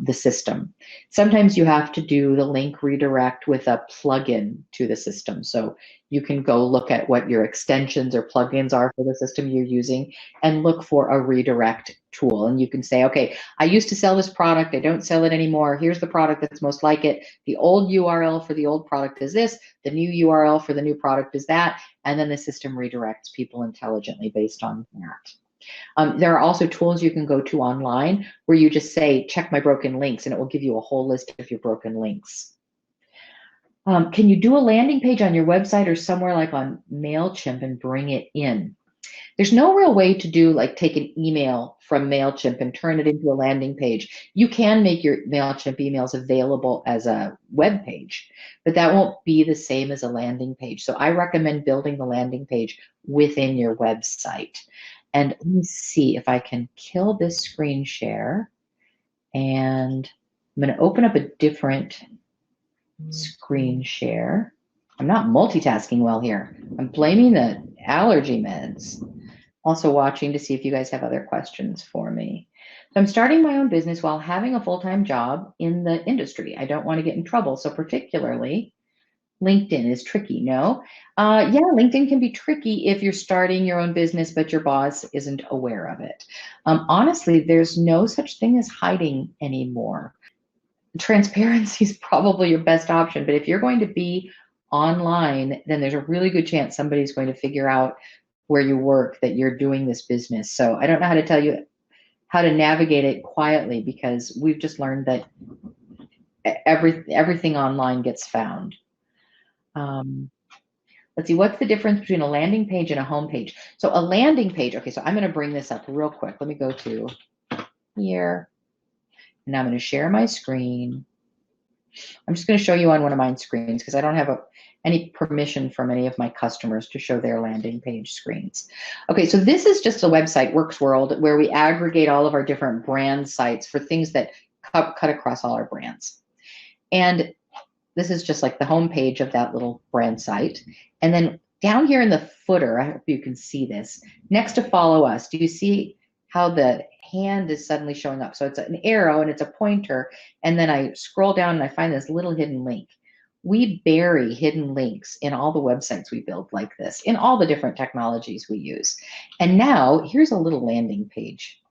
the system. Sometimes you have to do the link redirect with a plugin to the system. So you can go look at what your extensions or plugins are for the system you're using and look for a redirect tool. And you can say, okay, I used to sell this product. I don't sell it anymore. Here's the product that's most like it. The old URL for the old product is this. The new URL for the new product is that. And then the system redirects people intelligently based on that. There are also tools you can go to online where you just say, check my broken links, and it will give you a whole list of your broken links. Can you do a landing page on your website or somewhere like on MailChimp and bring it in? There's no real way to do like take an email from MailChimp and turn it into a landing page. You can make your MailChimp emails available as a web page, but that won't be the same as a landing page. So I recommend building the landing page within your website. And let me see if I can kill this screen share. And I'm going to open up a different screen share. I'm not multitasking well here. I'm blaming the allergy meds. Also watching to see if you guys have other questions for me. So I'm starting my own business while having a full-time job in the industry. I don't want to get in trouble. So particularly LinkedIn is tricky, no? Yeah, LinkedIn can be tricky if you're starting your own business, but your boss isn't aware of it. Honestly, there's no such thing as hiding anymore. Transparency is probably your best option, but if you're going to be online, then there's a really good chance somebody's going to figure out where you work, that you're doing this business. So I don't know how to tell you how to navigate it quietly, because we've just learned that everything online gets found. Let's see, what's the difference between a landing page and a home page? So a landing page, okay, so I'm going to bring this up real quick. Let me go to here, and I'm going to share my screen. I'm just going to show you on one of my screens because I don't have any permission from any of my customers to show their landing page screens. Okay, so this is just a website, Works World, where we aggregate all of our different brand sites for things that cut across all our brands. And this is just like the home page of that little brand site. And then down here in the footer, I hope you can see this, next to follow us, do you see how the hand is suddenly showing up? So it's an arrow and it's a pointer. And then I scroll down and I find this little hidden link. We bury hidden links in all the websites we build like this, in all the different technologies we use. And now here's a little landing page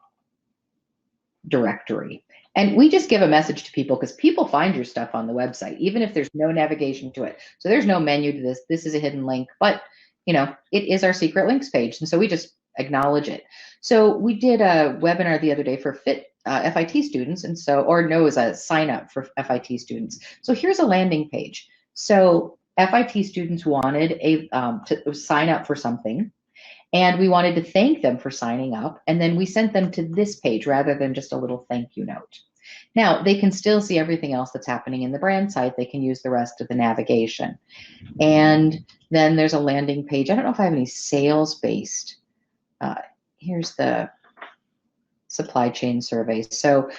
directory. And we just give a message to people because people find your stuff on the website, even if there's no navigation to it. So there's no menu to this. This is a hidden link, but you know, it is our secret links page. And so we just acknowledge it. So we did a webinar the other day for FIT students. And so, or no, it was a sign up for FIT students. So here's a landing page. So FIT students wanted to sign up for something. And we wanted to thank them for signing up. And then we sent them to this page rather than just a little thank you note. Now, they can still see everything else that's happening in the brand site. They can use the rest of the navigation. And then there's a landing page. I don't know if I have any sales-based. Here's the supply chain surveys. So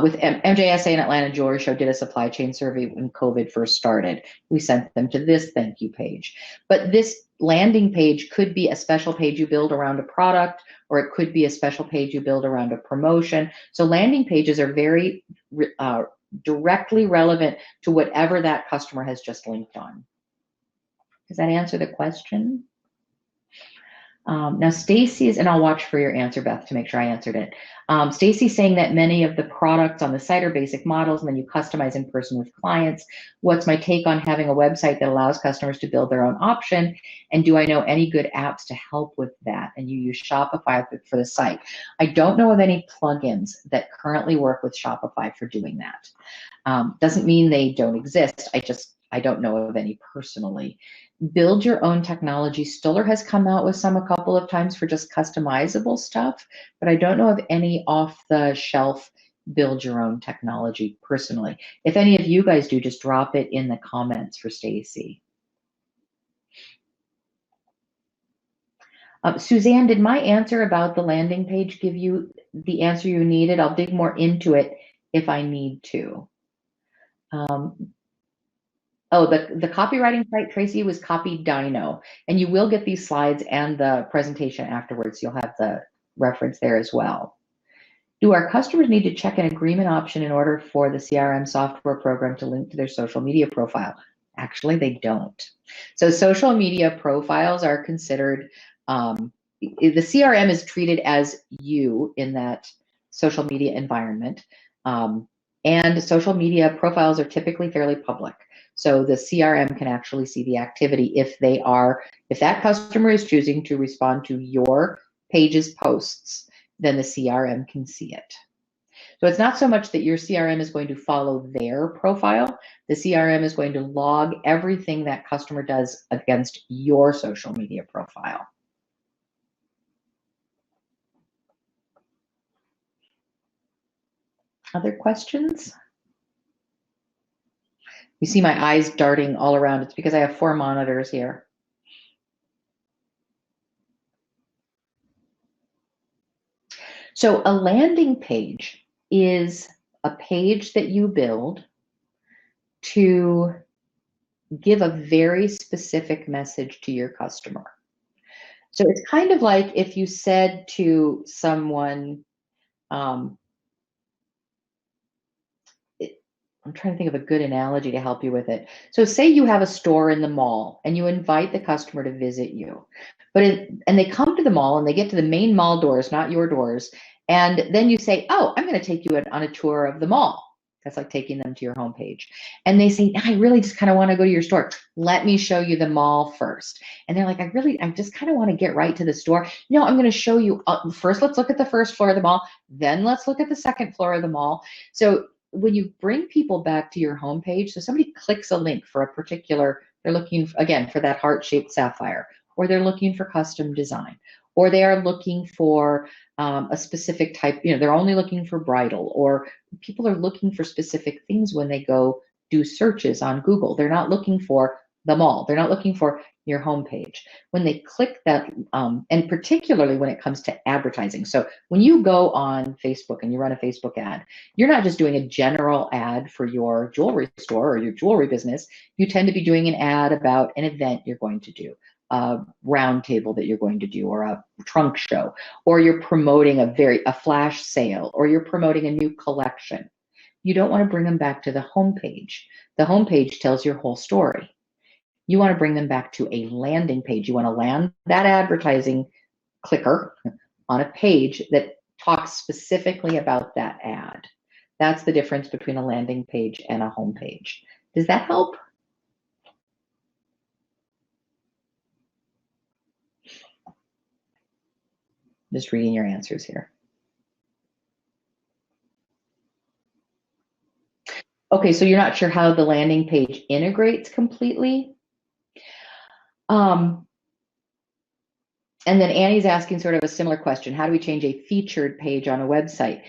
with MJSA and Atlanta Jewelry Show did a supply chain survey when COVID first started. We sent them to this thank you page. But this landing page could be a special page you build around a product, or it could be a special page you build around a promotion. So landing pages are very directly relevant to whatever that customer has just linked on. Does that answer the question? Now Stacy's, and I'll watch for your answer, Beth, to make sure I answered it. Stacy's saying that many of the products on the site are basic models and then you customize in person with clients. What's my take on having a website that allows customers to build their own option? And do I know any good apps to help with that? And you use Shopify for the site. I don't know of any plugins that currently work with Shopify for doing that. Doesn't mean they don't exist. I don't know of any personally. Build your own technology. Stoller has come out with some a couple of times for just customizable stuff, but I don't know of any off-the-shelf build your own technology personally. If any of you guys do, just drop it in the comments for Stacy. Suzanne, did my answer about the landing page give you the answer you needed? I'll dig more into it if I need to. Oh, the copywriting site, Tracy, was Copy Dino, and you will get these slides and the presentation afterwards. You'll have the reference there as well. Do our customers need to check an agreement option in order for the CRM software program to link to their social media profile? Actually, they don't. So social media profiles are considered, the CRM is treated as you in that social media environment, and social media profiles are typically fairly public. So the CRM can actually see the activity if that customer is choosing to respond to your page's posts, then the CRM can see it. So it's not so much that your CRM is going to follow their profile. The CRM is going to log everything that customer does against your social media profile. Other questions? You see my eyes darting all around. It's because I have 4 monitors here. So a landing page is a page that you build to give a very specific message to your customer. So it's kind of like if you said to someone, I'm trying to think of a good analogy to help you with it. So say you have a store in the mall and you invite the customer to visit you, and they come to the mall and they get to the main mall doors, not your doors. And then you say, oh, I'm going to take you on a tour of the mall. That's like taking them to your homepage. And they say, I really just kind of want to go to your store. Let me show you the mall first. And they're like, I just kind of want to get right to the store. No, I'm going to show you first. Let's look at the first floor of the mall. Then let's look at the second floor of the mall. So when you bring people back to your homepage, so somebody clicks a link for a particular, they're looking, again, for that heart-shaped sapphire, or they're looking for custom design, or they are looking for a specific type, they're only looking for bridal, or people are looking for specific things when they go do searches on Google. They're not looking for the mall. They're not looking for your homepage. When they click that, and particularly when it comes to advertising. So when you go on Facebook and you run a Facebook ad, you're not just doing a general ad for your jewelry store or your jewelry business. You tend to be doing an ad about an event you're going to do, a round table that you're going to do, or a trunk show, or you're promoting a flash sale, or you're promoting a new collection. You don't want to bring them back to the homepage. The homepage tells your whole story. You want to bring them back to a landing page. You want to land that advertising clicker on a page that talks specifically about that ad. That's the difference between a landing page and a homepage. Does that help? Just reading your answers here. Okay, so you're not sure how the landing page integrates completely. And then Annie's asking sort of a similar question. How do we change a featured page on a website?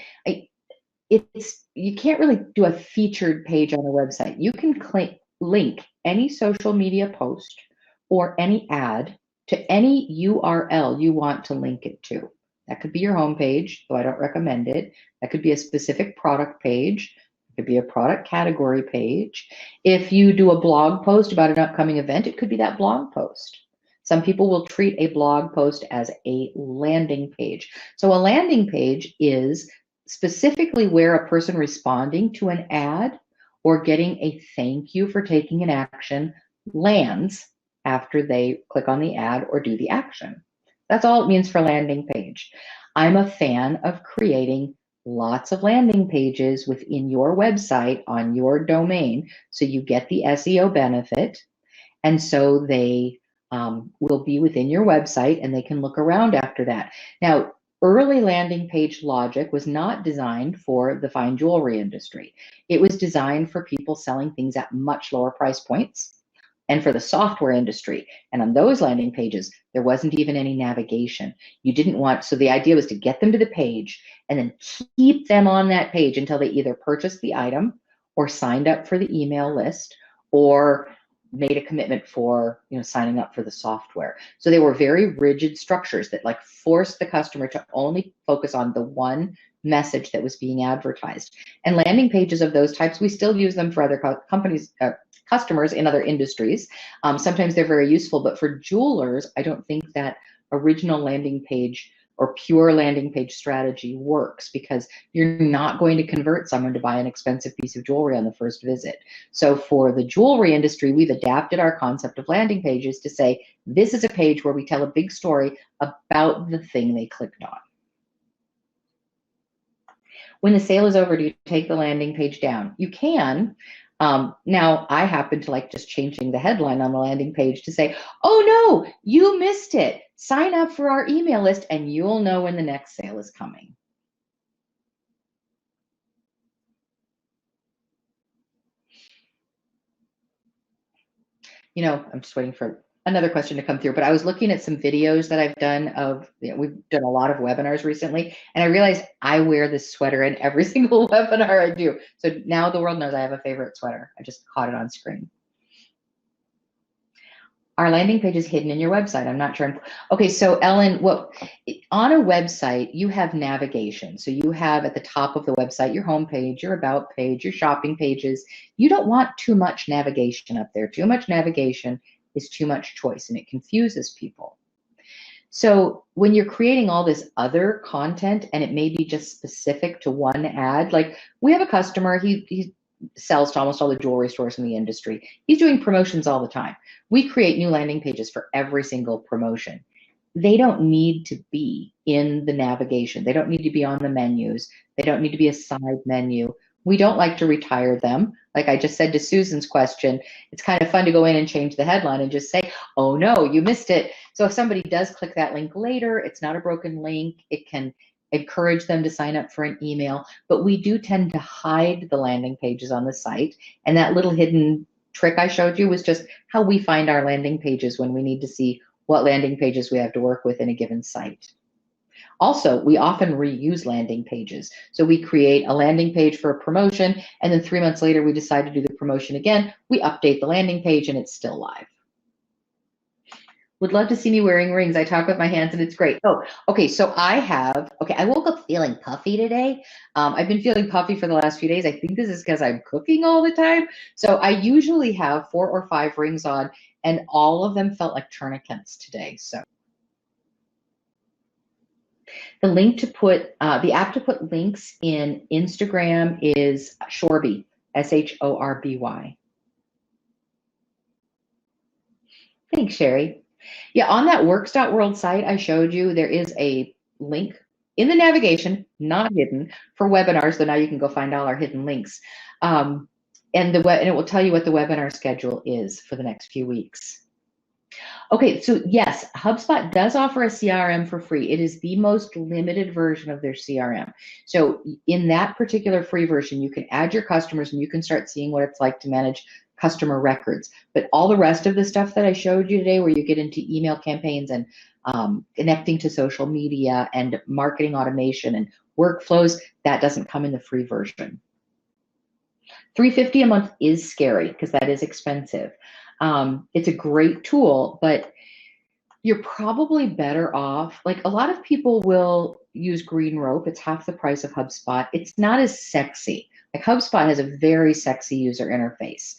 You can't really do a featured page on a website. You can link any social media post or any ad to any URL you want to link it to. That could be your homepage, though I don't recommend it. That could be a specific product page. It could be a product category page. If you do a blog post about an upcoming event, it could be that blog post. Some people will treat a blog post as a landing page. So a landing page is specifically where a person responding to an ad or getting a thank you for taking an action lands after they click on the ad or do the action. That's all it means for landing page. I'm a fan of creating lots of landing pages within your website on your domain so you get the SEO benefit, and so they will be within your website and they can look around after that. Now, early landing page logic was not designed for the fine jewelry industry. It was designed for people selling things at much lower price points and for the software industry. And on those landing pages, there wasn't even any navigation. You didn't want, so the idea was to get them to the page and then keep them on that page until they either purchased the item or signed up for the email list or made a commitment for signing up for the software. So they were very rigid structures that like forced the customer to only focus on the one message that was being advertised. And landing pages of those types, we still use them for other customers in other industries. Sometimes they're very useful, but for jewelers, I don't think that original landing page or pure landing page strategy works because you're not going to convert someone to buy an expensive piece of jewelry on the first visit. So for the jewelry industry, we've adapted our concept of landing pages to say, this is a page where we tell a big story about the thing they clicked on. When the sale is over, do you take the landing page down? You can. Now, I happen to like just changing the headline on the landing page to say, oh no, you missed it. Sign up for our email list and you'll know when the next sale is coming. I'm just waiting for another question to come through, but I was looking at some videos that I've done of, we've done a lot of webinars recently, and I realized I wear this sweater in every single webinar I do. So now the world knows I have a favorite sweater. I just caught it on screen. Our landing page is hidden in your website. I'm not sure. Okay, so Ellen, on a website, you have navigation. So you have at the top of the website, your home page, your about page, your shopping pages. You don't want too much navigation up there. Too much navigation is too much choice and it confuses people. So when you're creating all this other content and it may be just specific to one ad, like we have a customer, he sells to almost all the jewelry stores in the industry. He's doing promotions all the time. We create new landing pages for every single promotion. They don't need to be in the navigation. They don't need to be on the menus. They don't need to be a side menu. We don't like to retire them. Like I just said to Susan's question, it's kind of fun to go in and change the headline and just say, oh no, you missed it. So if somebody does click that link later, it's not a broken link. It can encourage them to sign up for an email, but we do tend to hide the landing pages on the site. And that little hidden trick I showed you was just how we find our landing pages when we need to see what landing pages we have to work with in a given site. Also, we often reuse landing pages. So we create a landing page for a promotion, and then 3 months later, we decide to do the promotion again. We update the landing page and it's still live. Would love to see me wearing rings. I talk with my hands and it's great. Oh, okay, so I woke up feeling puffy today. I've been feeling puffy for the last few days. I think this is because I'm cooking all the time. So I usually have 4 or 5 rings on and all of them felt like tourniquets today. So the link to put, the app to put links in Instagram is Shorby, Shorby. Thanks, Sherry. Yeah, on that works.world site I showed you, there is a link in the navigation, not hidden, for webinars, so now you can go find all our hidden links. And it will tell you what the webinar schedule is for the next few weeks. Okay, so yes, HubSpot does offer a CRM for free. It is the most limited version of their CRM. So in that particular free version, you can add your customers and you can start seeing what it's like to manage customer records. But all the rest of the stuff that I showed you today, where you get into email campaigns and connecting to social media and marketing automation and workflows, that doesn't come in the free version. $350 a month is scary because that is expensive. It's a great tool, but you're probably better off, like a lot of people will use Green Rope. It's half the price of HubSpot. It's not as sexy. Like HubSpot has a very sexy user interface.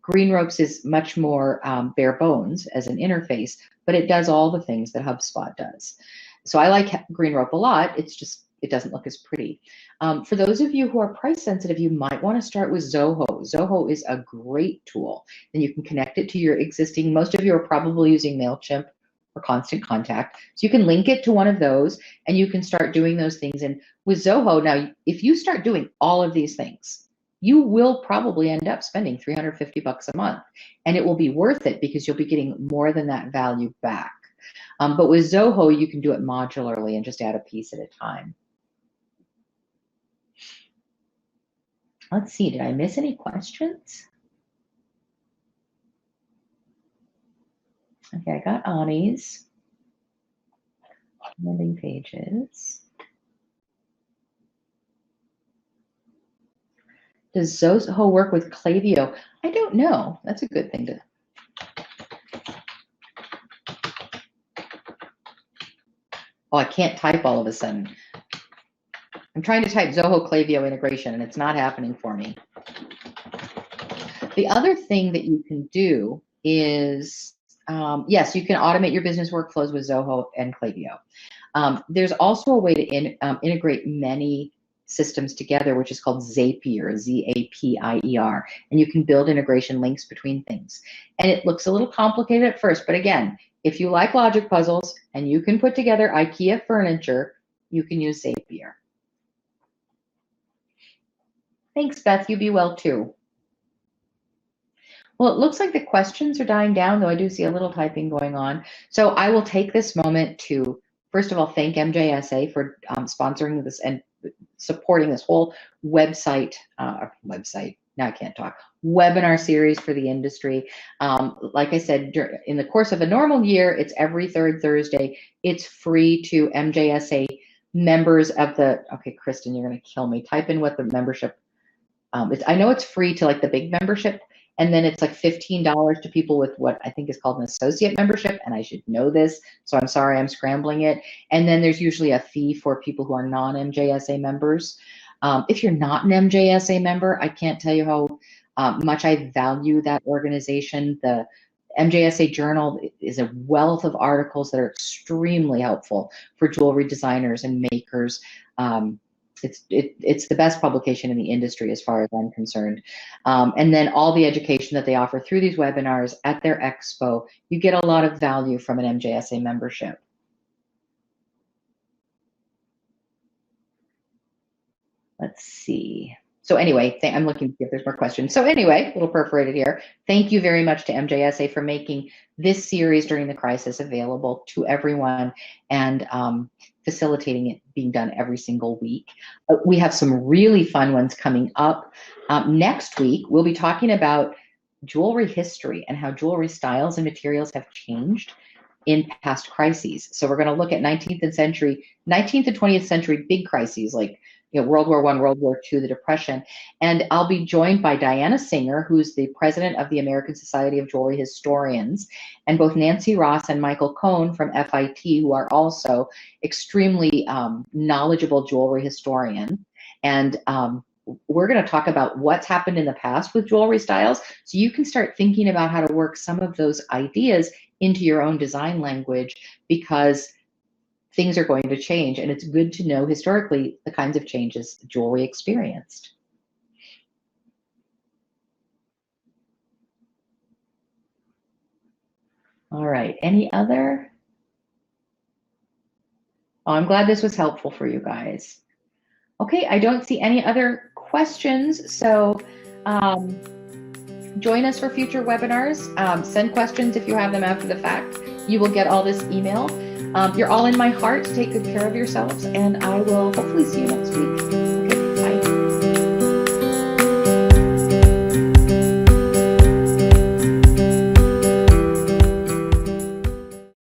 Green Ropes is much more bare bones as an interface, but it does all the things that HubSpot does. So I like Green Rope a lot. It's just, it doesn't look as pretty. For those of you who are price sensitive, you might want to start with Zoho. Zoho is a great tool. And you can connect it to your existing, most of you are probably using MailChimp or Constant Contact. So you can link it to one of those and you can start doing those things. And with Zoho, now, if you start doing all of these things, you will probably end up spending $350 a month. And it will be worth it because you'll be getting more than that value back. But with Zoho, you can do it modularly and just add a piece at a time. Let's see, did I miss any questions? Okay, I got Ani's landing pages. Does Zoho work with Klaviyo? I don't know. That's a good thing to. Oh, I can't type all of a sudden. I'm trying to type Zoho Klaviyo integration and it's not happening for me. The other thing that you can do is, yes, you can automate your business workflows with Zoho and Klaviyo. There's also a way to integrate many systems together, which is called Zapier, Z-A-P-I-E-R, and you can build integration links between things. And it looks a little complicated at first, but again, if you like logic puzzles and you can put together IKEA furniture, you can use Zapier. Thanks, Beth. You be well too. Well, it looks like the questions are dying down, though I do see a little typing going on. So I will take this moment to, first of all, thank MJSA for sponsoring this and supporting this whole website, now I can't talk, webinar series for the industry. Like I said, in the course of a normal year, it's every third Thursday. It's free to MJSA members of the, okay, Kristen, you're going to kill me. Type in what the membership, I know it's free to like the big membership, and then it's like $15 to people with what I think is called an associate membership, and I should know this, so I'm sorry I'm scrambling it. And then there's usually a fee for people who are non-MJSA members. If you're not an MJSA member, I can't tell you how much I value that organization. The MJSA Journal is a wealth of articles that are extremely helpful for jewelry designers and makers. It's the best publication in the industry as far as I'm concerned. And then all the education that they offer through these webinars at their expo, you get a lot of value from an MJSA membership. Let's see. So anyway, I'm looking to see if there's more questions. So anyway, a little perforated here. Thank you very much to MJSA for making this series during the crisis available to everyone and facilitating it being done every single week. We have some really fun ones coming up. Next week, we'll be talking about jewelry history and how jewelry styles and materials have changed in past crises. So we're going to look at 19th and 20th century big crises like World War I, World War II, the Depression. And I'll be joined by Diana Singer, who's the president of the American Society of Jewelry Historians, and both Nancy Ross and Michael Cohn from FIT, who are also extremely knowledgeable jewelry historians. And we're going to talk about what's happened in the past with jewelry styles, so you can start thinking about how to work some of those ideas into your own design language, because things are going to change, and it's good to know historically the kinds of changes jewelry experienced. All right, any other? Oh, I'm glad this was helpful for you guys. Okay, I don't see any other questions, so join us for future webinars. Send questions if you have them after the fact. You will get all this email. You're all in my heart. Take good care of yourselves, and I will hopefully see you next week.